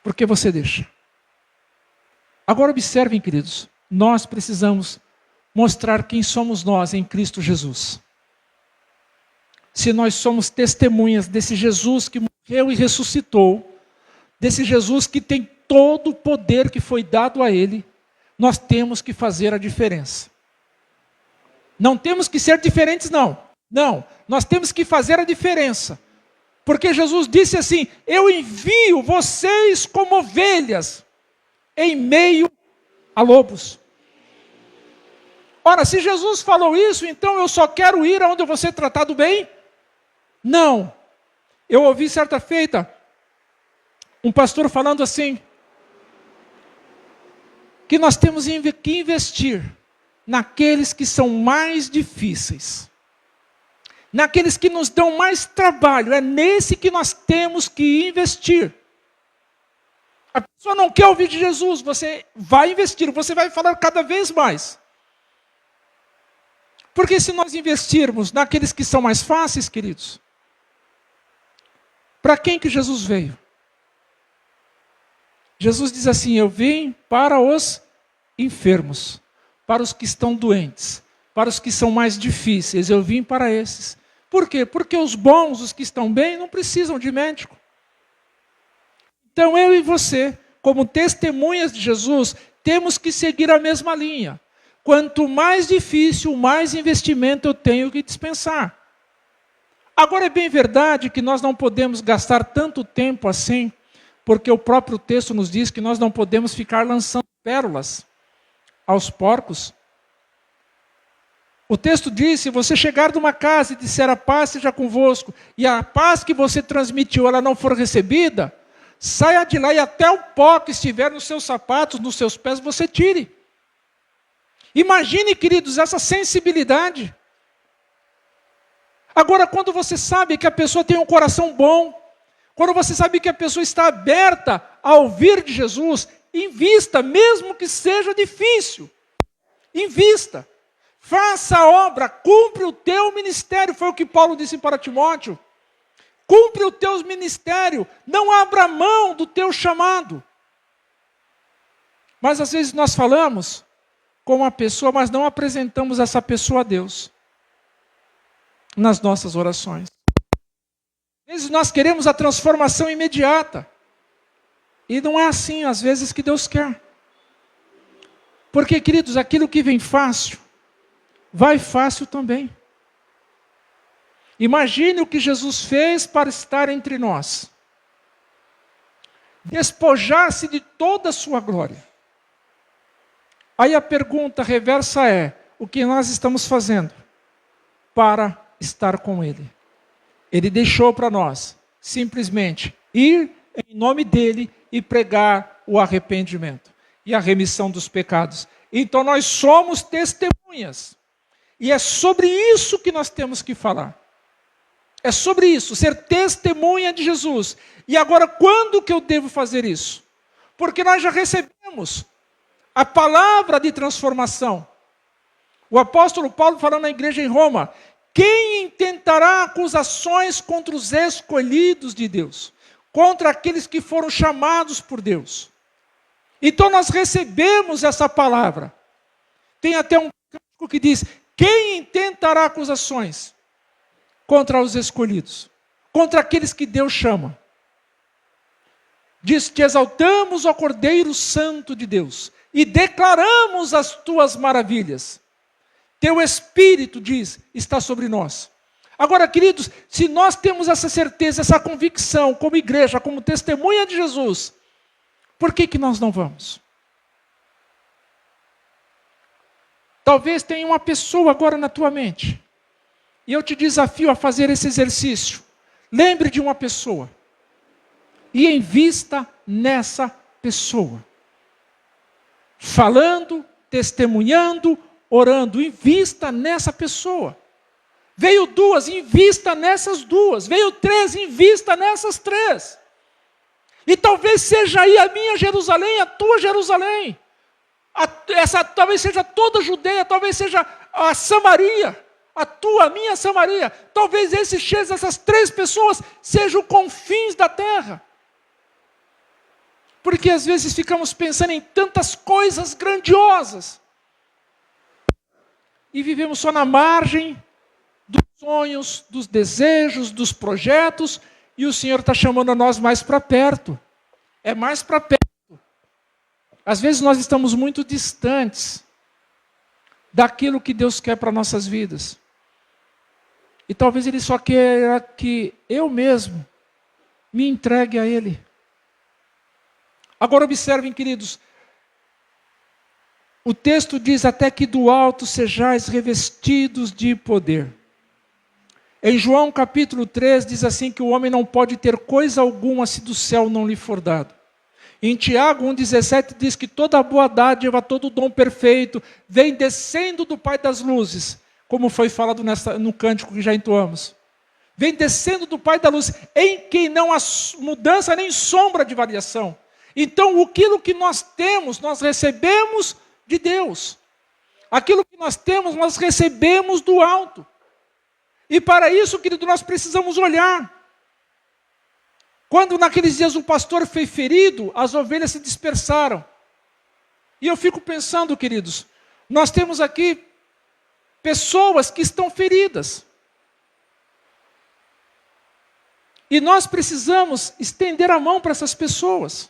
Porque você deixa. Agora observem, queridos, nós precisamos mostrar quem somos nós em Cristo Jesus. Se nós somos testemunhas desse Jesus que morreu e ressuscitou, desse Jesus que tem todo o poder que foi dado a Ele, nós temos que fazer a diferença. Não temos que ser diferentes, não. Não, nós temos que fazer a diferença. Porque Jesus disse assim: eu envio vocês como ovelhas em meio a lobos. Ora, se Jesus falou isso, então eu só quero ir aonde eu vou ser tratado bem? Não. Eu ouvi certa feita um pastor falando assim, que nós temos que investir naqueles que são mais difíceis, naqueles que nos dão mais trabalho, é nesse que nós temos que investir. A pessoa não quer ouvir de Jesus, você vai investir, você vai falar cada vez mais. Porque se nós investirmos naqueles que são mais fáceis, queridos, para quem que Jesus veio? Jesus diz assim: eu vim para os enfermos, para os que estão doentes, para os que são mais difíceis, eu vim para esses. Por quê? Porque os bons, os que estão bem, não precisam de médico. Então eu e você, como testemunhas de Jesus, temos que seguir a mesma linha. Quanto mais difícil, mais investimento eu tenho que dispensar. Agora é bem verdade que nós não podemos gastar tanto tempo assim, porque o próprio texto nos diz que nós não podemos ficar lançando pérolas aos porcos. O texto diz: se você chegar numa casa e disser a paz seja convosco, e a paz que você transmitiu ela não for recebida, saia de lá e até o pó que estiver nos seus sapatos, nos seus pés, você tire. Imagine, queridos, essa sensibilidade. Agora, quando você sabe que a pessoa tem um coração bom, quando você sabe que a pessoa está aberta a ouvir de Jesus, invista, mesmo que seja difícil. Invista. Faça a obra, cumpre o teu ministério. Foi o que Paulo disse para Timóteo. Cumpre o teu ministério. Não abra mão do teu chamado. Mas às vezes nós falamos com uma pessoa, mas não apresentamos essa pessoa a Deus nas nossas orações. Às vezes nós queremos a transformação imediata. E não é assim, às vezes, que Deus quer. Porque, queridos, aquilo que vem fácil, vai fácil também. Imagine o que Jesus fez para estar entre nós. Despojar-se de toda a sua glória. Aí a pergunta reversa é: o que nós estamos fazendo para estar com Ele? Ele deixou para nós, simplesmente, ir em nome dEle e pregar o arrependimento e a remissão dos pecados. Então nós somos testemunhas. E é sobre isso que nós temos que falar. É sobre isso, ser testemunha de Jesus. E agora, quando que eu devo fazer isso? Porque nós já recebemos a palavra de transformação. O apóstolo Paulo falando na igreja em Roma: quem intentará acusações contra os escolhidos de Deus? Contra aqueles que foram chamados por Deus. Então nós recebemos essa palavra. Tem até um cântico que diz: quem intentará acusações contra os escolhidos? Contra aqueles que Deus chama. Diz: te exaltamos, ó Cordeiro Santo de Deus, e declaramos as tuas maravilhas. Teu Espírito, diz, está sobre nós. Agora, queridos, se nós temos essa certeza, essa convicção, como igreja, como testemunha de Jesus, por que nós não vamos? Talvez tenha uma pessoa agora na tua mente, e eu te desafio a fazer esse exercício. Lembre de uma pessoa, e invista nessa pessoa. Falando, testemunhando, orando, invista nessa pessoa. Veio 2, invista nessas 2. Veio 3, invista nessas 3. E talvez seja aí a minha Jerusalém, a tua Jerusalém. Talvez seja toda a Judeia, talvez seja a Samaria, a tua, a minha Samaria. Talvez essas 3 pessoas sejam confins da terra. Porque às vezes ficamos pensando em tantas coisas grandiosas. E vivemos só na margem dos sonhos, dos desejos, dos projetos, e o Senhor está chamando a nós mais para perto. É mais para perto. Às vezes nós estamos muito distantes daquilo que Deus quer para nossas vidas. E talvez Ele só queira que eu mesmo me entregue a Ele. Agora observem, queridos, o texto diz até que do alto sejais revestidos de poder. Em João capítulo 3 diz assim que o homem não pode ter coisa alguma se do céu não lhe for dado. Em Tiago 1,17 diz que toda boa dádiva, todo dom perfeito vem descendo do Pai das luzes, como foi falado no cântico que já entoamos. Vem descendo do Pai da luz, em quem não há mudança nem sombra de variação. Então, aquilo que nós temos, nós recebemos de Deus. Aquilo que nós temos, nós recebemos do alto. E para isso, querido, nós precisamos olhar. Quando naqueles dias o pastor foi ferido, as ovelhas se dispersaram. E eu fico pensando, queridos, nós temos aqui pessoas que estão feridas. E nós precisamos estender a mão para essas pessoas.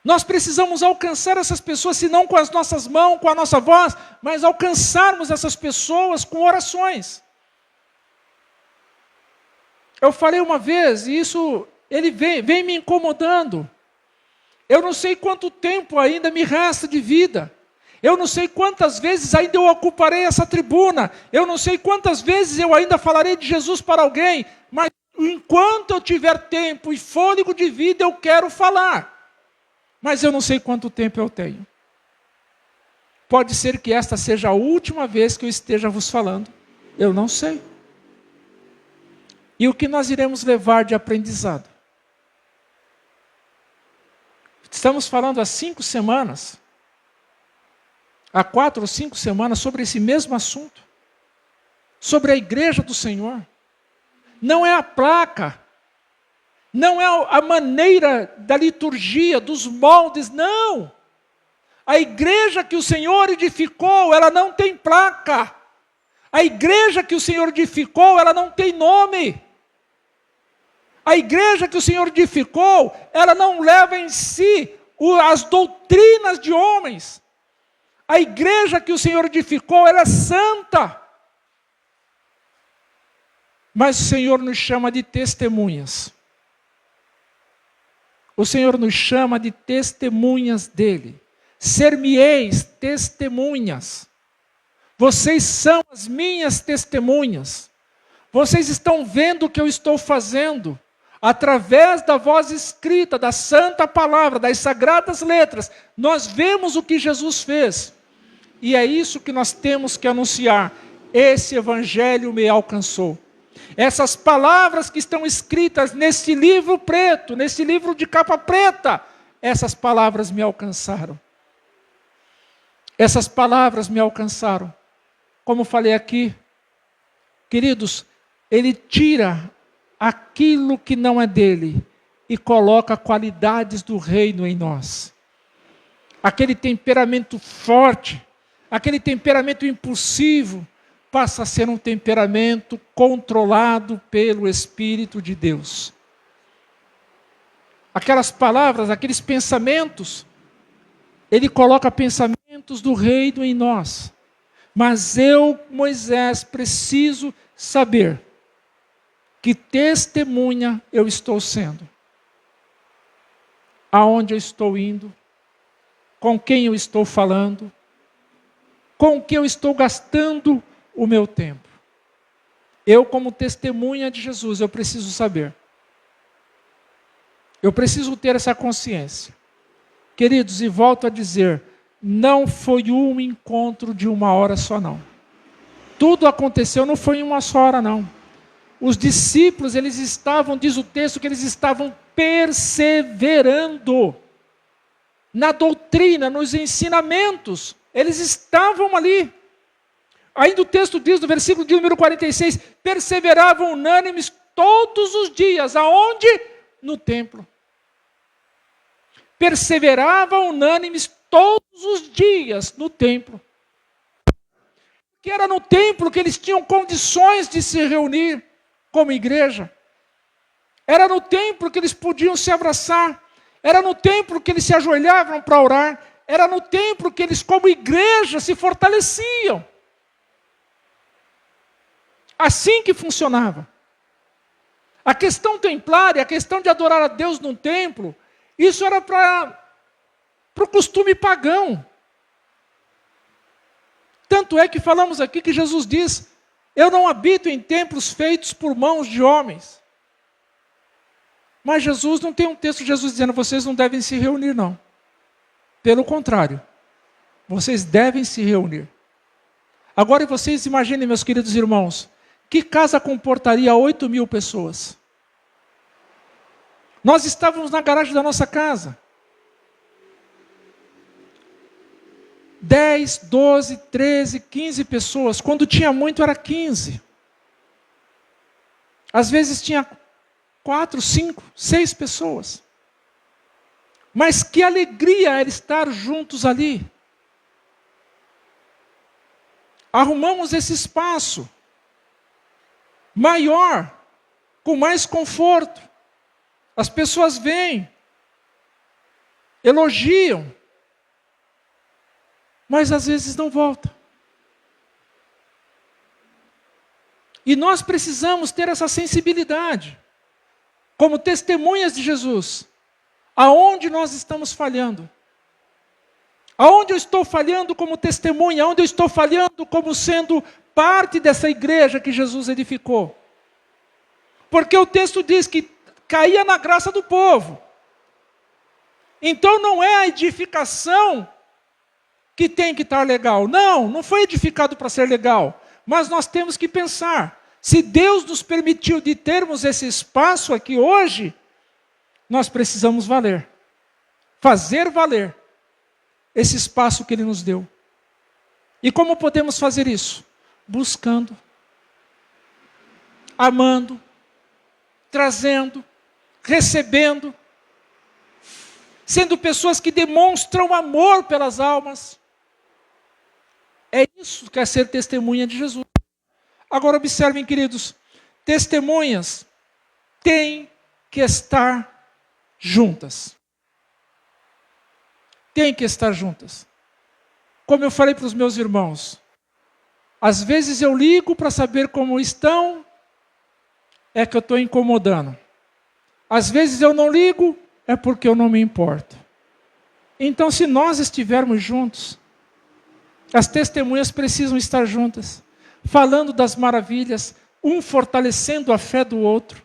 Nós precisamos alcançar essas pessoas, se não com as nossas mãos, com a nossa voz, mas alcançarmos essas pessoas com orações. Eu falei uma vez, e isso ele vem me incomodando. Eu não sei quanto tempo ainda me resta de vida. Eu não sei quantas vezes ainda eu ocuparei essa tribuna. Eu não sei quantas vezes eu ainda falarei de Jesus para alguém. Mas enquanto eu tiver tempo e fôlego de vida, eu quero falar. Mas eu não sei quanto tempo eu tenho. Pode ser que esta seja a última vez que eu esteja vos falando. Eu não sei. E o que nós iremos levar de aprendizado? Estamos falando há 5 semanas, há 4 ou 5 semanas, sobre esse mesmo assunto. Sobre a igreja do Senhor. Não é a placa, não é a maneira da liturgia, dos moldes, não. A igreja que o Senhor edificou, ela não tem placa. A igreja que o Senhor edificou, ela não tem nome. A igreja que o Senhor edificou, ela não leva em si as doutrinas de homens. A igreja que o Senhor edificou, ela é santa. Mas o Senhor nos chama de testemunhas. O Senhor nos chama de testemunhas dele. Ser-me-eis testemunhas. Vocês são as minhas testemunhas. Vocês estão vendo o que eu estou fazendo. Através da voz escrita, da santa palavra, das sagradas letras, nós vemos o que Jesus fez. E é isso que nós temos que anunciar. Esse evangelho me alcançou. Essas palavras que estão escritas nesse livro preto, nesse livro de capa preta, essas palavras me alcançaram. Essas palavras me alcançaram. Como falei aqui, queridos, ele tira aquilo que não é dele e coloca qualidades do reino em nós. Aquele temperamento forte, aquele temperamento impulsivo, passa a ser um temperamento controlado pelo Espírito de Deus. Aquelas palavras, aqueles pensamentos, ele coloca pensamentos do reino em nós. Mas eu, Moisés, preciso saber que testemunha eu estou sendo. Aonde eu estou indo, com quem eu estou falando, com que eu estou gastando o meu tempo. Eu, como testemunha de Jesus, eu preciso saber. Eu preciso ter essa consciência. Queridos, e volto a dizer, não foi um encontro de 1 hora só, não. Tudo aconteceu, não foi em 1 só hora, não. Os discípulos, eles estavam, diz o texto, que eles estavam perseverando na doutrina, nos ensinamentos. Eles estavam ali. Ainda o texto diz, no versículo de número 46, perseveravam unânimes todos os dias. Aonde? No templo. Perseveravam unânimes todos os dias no templo. Porque era no templo que eles tinham condições de se reunir como igreja. Era no templo que eles podiam se abraçar. Era no templo que eles se ajoelhavam para orar. Era no templo que eles, como igreja, se fortaleciam. Assim que funcionava. A questão templária, a questão de adorar a Deus num templo, isso era para o costume pagão. Tanto é que falamos aqui que Jesus diz: eu não habito em templos feitos por mãos de homens. Mas Jesus não tem um texto de Jesus dizendo: vocês não devem se reunir, não. Pelo contrário, vocês devem se reunir. Agora vocês imaginem, meus queridos irmãos, que casa comportaria 8.000 pessoas? Nós estávamos na garagem da nossa casa. 10, 12, 13, 15 pessoas. Quando tinha muito era 15. Às vezes tinha 4, 5, 6 pessoas. Mas que alegria era estar juntos ali. Arrumamos esse espaço maior, com mais conforto. As pessoas vêm, elogiam, mas às vezes não voltam. E nós precisamos ter essa sensibilidade, como testemunhas de Jesus. Aonde nós estamos falhando? Aonde eu estou falhando como testemunha? Aonde eu estou falhando como sendo parte dessa igreja que Jesus edificou? Porque o texto diz que caía na graça do povo. Então não é a edificação que tem que estar legal. Não foi edificado para ser legal. Mas nós temos que pensar, se Deus nos permitiu de termos esse espaço aqui hoje, nós precisamos fazer valer esse espaço que Ele nos deu. E como podemos fazer isso? Buscando, amando, trazendo, recebendo, sendo pessoas que demonstram amor pelas almas. É isso que é ser testemunha de Jesus. Agora observem, queridos, testemunhas têm que estar juntas. Têm que estar juntas. Como eu falei para os meus irmãos, às vezes eu ligo para saber como estão, é que eu estou incomodando. Às vezes eu não ligo, é porque eu não me importo. Então, se nós estivermos juntos, as testemunhas precisam estar juntas, falando das maravilhas, um fortalecendo a fé do outro,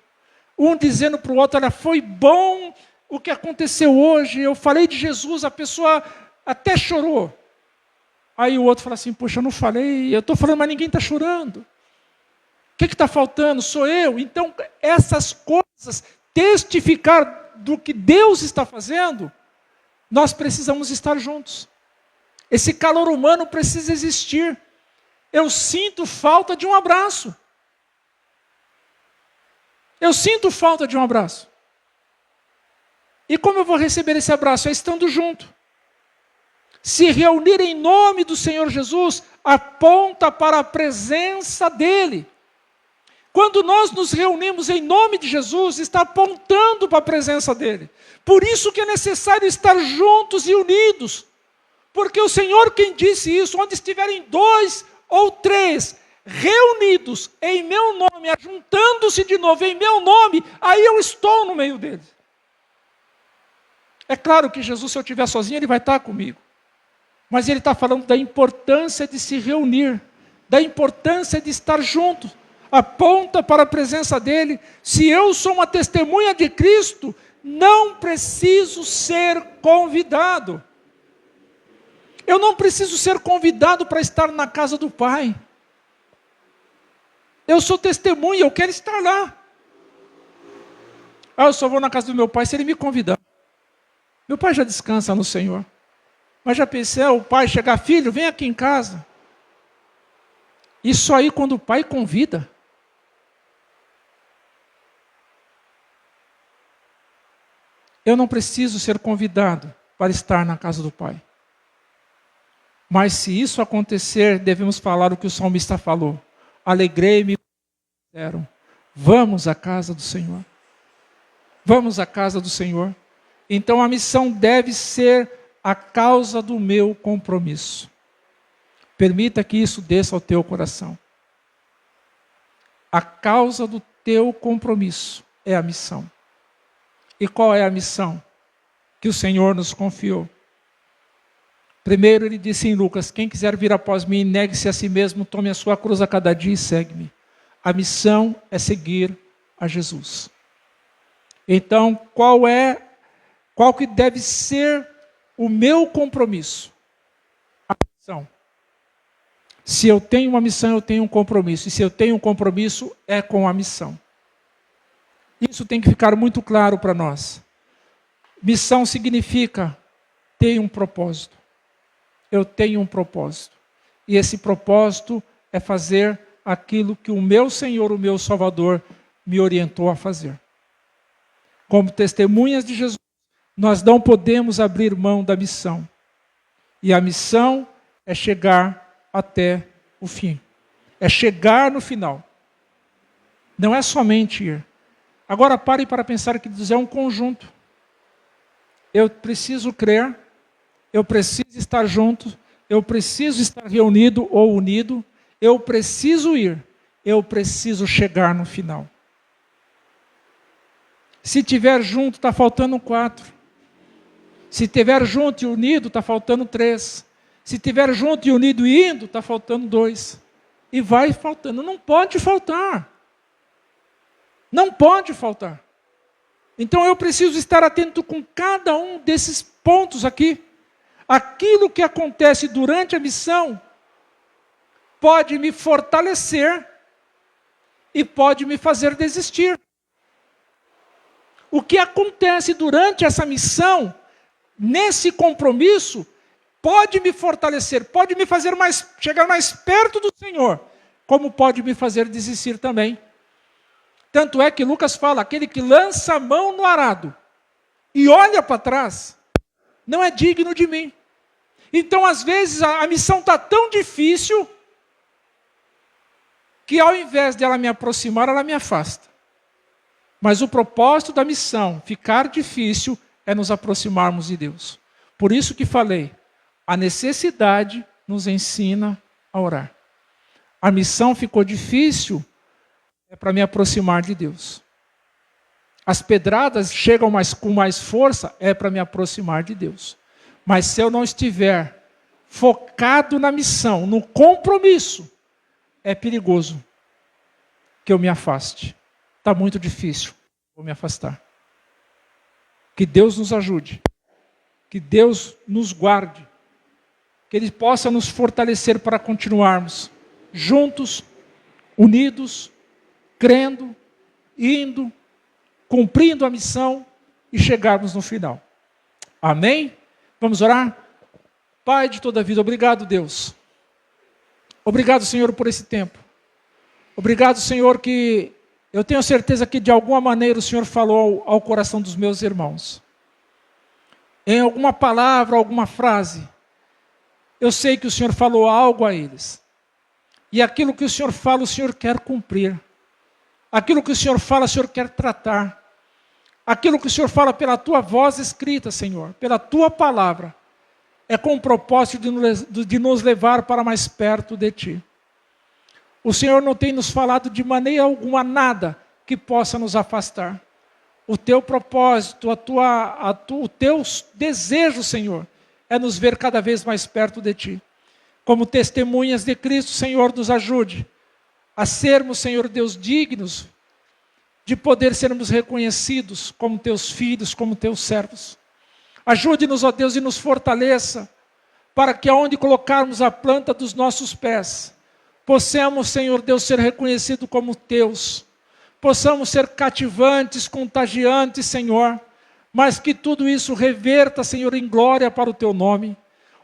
um dizendo para o outro: olha, foi bom o que aconteceu hoje, eu falei de Jesus, a pessoa até chorou. Aí o outro fala assim: poxa, eu não falei, eu estou falando, mas ninguém está chorando. O que está faltando? Sou eu. Então, essas coisas, testificar do que Deus está fazendo, nós precisamos estar juntos. Esse calor humano precisa existir. Eu sinto falta de um abraço. Eu sinto falta de um abraço. E como eu vou receber esse abraço? É estando junto. Se reunir em nome do Senhor Jesus aponta para a presença dEle. Quando nós nos reunimos em nome de Jesus, está apontando para a presença dEle. Por isso que é necessário estar juntos e unidos. Porque o Senhor quem disse isso: onde estiverem 2 ou 3 reunidos em meu nome, ajuntando-se de novo em meu nome, aí eu estou no meio deles. É claro que Jesus, se eu estiver sozinho, Ele vai estar comigo. Mas Ele está falando da importância de se reunir, da importância de estar junto. Aponta para a presença dEle. Se eu sou uma testemunha de Cristo, não preciso ser convidado. Eu não preciso ser convidado para estar na casa do Pai. Eu sou testemunha, eu quero estar lá. Eu só vou na casa do meu pai se ele me convidar. Meu pai já descansa no Senhor. Mas já pensei, o pai chegar: filho, vem aqui em casa. Isso aí quando o pai convida. Eu não preciso ser convidado para estar na casa do Pai. Mas se isso acontecer, devemos falar o que o salmista falou: alegrei-me, vamos à casa do Senhor. Vamos à casa do Senhor. Então a missão deve ser a causa do meu compromisso. Permita que isso desça ao teu coração. A causa do teu compromisso é a missão. E qual é a missão que o Senhor nos confiou? Primeiro ele disse em Lucas: quem quiser vir após mim, negue-se a si mesmo, tome a sua cruz a cada dia e segue-me. A missão é seguir a Jesus. Então, qual que deve ser o meu compromisso? A missão. Se eu tenho uma missão, eu tenho um compromisso. E se eu tenho um compromisso, é com a missão. Isso tem que ficar muito claro para nós. Missão significa ter um propósito. Eu tenho um propósito. E esse propósito é fazer aquilo que o meu Senhor, o meu Salvador, me orientou a fazer. Como testemunhas de Jesus, nós não podemos abrir mão da missão. E a missão é chegar até o fim. É chegar no final. Não é somente ir. Agora pare para pensar que Deus é um conjunto. Eu preciso crer, eu preciso estar junto, eu preciso estar reunido ou unido, eu preciso ir, eu preciso chegar no final. Se tiver junto, está faltando 4. Se tiver junto e unido, está faltando 3. Se tiver junto e unido e indo, está faltando 2. E vai faltando. Não pode faltar. Não pode faltar. Então eu preciso estar atento com cada um desses pontos aqui. Aquilo que acontece durante a missão pode me fortalecer e pode me fazer desistir. O que acontece durante essa missão, nesse compromisso, pode me fortalecer, pode me fazer chegar mais perto do Senhor, como pode me fazer desistir também. Tanto é que Lucas fala, aquele que lança a mão no arado e olha para trás, não é digno de mim. Então, às vezes, a missão está tão difícil, que ao invés de ela me aproximar, ela me afasta. Mas o propósito da missão, ficar difícil, é nos aproximarmos de Deus. Por isso que falei, a necessidade nos ensina a orar. A missão ficou difícil, é para me aproximar de Deus. As pedradas chegam com mais força, é para me aproximar de Deus. Mas se eu não estiver focado na missão, no compromisso, é perigoso que eu me afaste. Está muito difícil, vou me afastar. Que Deus nos ajude, que Deus nos guarde, que Ele possa nos fortalecer para continuarmos juntos, unidos, crendo, indo, cumprindo a missão e chegarmos no final. Amém? Vamos orar? Pai de toda a vida, obrigado, Deus. Obrigado, Senhor, por esse tempo. Obrigado, Senhor, que eu tenho certeza que de alguma maneira o Senhor falou ao coração dos meus irmãos. Em alguma palavra, alguma frase, eu sei que o Senhor falou algo a eles. E aquilo que o Senhor fala, o Senhor quer cumprir. Aquilo que o Senhor fala, o Senhor quer tratar. Aquilo que o Senhor fala pela Tua voz escrita, Senhor, pela Tua palavra, é com o propósito de nos levar para mais perto de Ti. O Senhor não tem nos falado de maneira alguma nada que possa nos afastar. O Teu propósito, o Teu desejo, Senhor, é nos ver cada vez mais perto de Ti. Como testemunhas de Cristo, Senhor, nos ajude a sermos, Senhor Deus, dignos de poder sermos reconhecidos como Teus filhos, como Teus servos. Ajude-nos, ó Deus, e nos fortaleça, para que aonde colocarmos a planta dos nossos pés, possamos, Senhor Deus, ser reconhecidos como Teus, possamos ser cativantes, contagiantes, Senhor, mas que tudo isso reverta, Senhor, em glória para o Teu nome.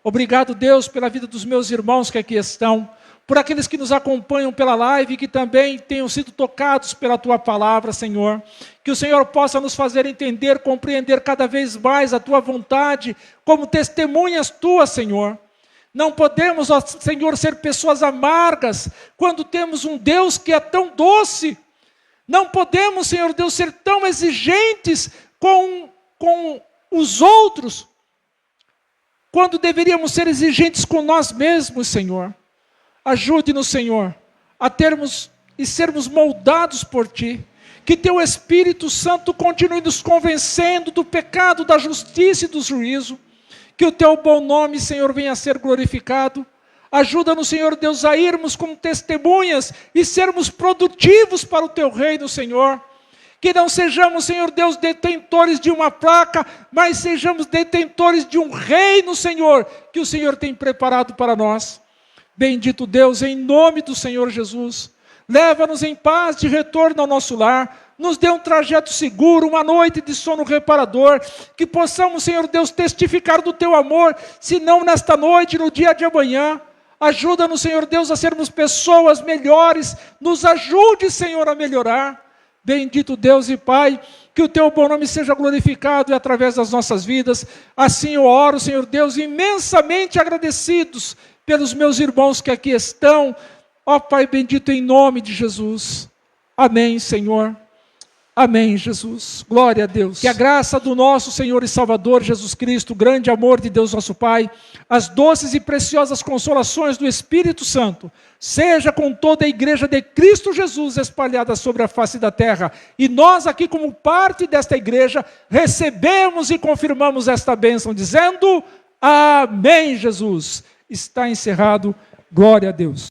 Obrigado, Deus, pela vida dos meus irmãos que aqui estão, por aqueles que nos acompanham pela live e que também tenham sido tocados pela Tua palavra, Senhor. Que o Senhor possa nos fazer entender, compreender cada vez mais a Tua vontade, como testemunhas Tuas, Senhor. Não podemos, ó Senhor, ser pessoas amargas, quando temos um Deus que é tão doce. Não podemos, Senhor Deus, ser tão exigentes com os outros, quando deveríamos ser exigentes com nós mesmos, Senhor. Ajude-nos, Senhor, a termos e sermos moldados por Ti. Que Teu Espírito Santo continue nos convencendo do pecado, da justiça e do juízo. Que o Teu bom nome, Senhor, venha a ser glorificado. Ajuda-nos, Senhor Deus, a irmos como testemunhas e sermos produtivos para o Teu reino, Senhor. Que não sejamos, Senhor Deus, detentores de uma placa, mas sejamos detentores de um reino, Senhor, que o Senhor tem preparado para nós. Bendito Deus, em nome do Senhor Jesus, leva-nos em paz de retorno ao nosso lar, nos dê um trajeto seguro, uma noite de sono reparador, que possamos, Senhor Deus, testificar do Teu amor, se não nesta noite, no dia de amanhã. Ajuda-nos, Senhor Deus, a sermos pessoas melhores, nos ajude, Senhor, a melhorar. Bendito Deus e Pai, que o Teu bom nome seja glorificado e através das nossas vidas. Assim eu oro, Senhor Deus, imensamente agradecidos pelos meus irmãos que aqui estão. Ó Pai bendito, em nome de Jesus. Amém, Senhor. Amém, Jesus. Glória a Deus. Que a graça do nosso Senhor e Salvador Jesus Cristo, o grande amor de Deus nosso Pai, as doces e preciosas consolações do Espírito Santo, seja com toda a igreja de Cristo Jesus espalhada sobre a face da terra. E nós aqui, como parte desta igreja, recebemos e confirmamos esta bênção, dizendo: Amém, Jesus. Está encerrado. Glória a Deus.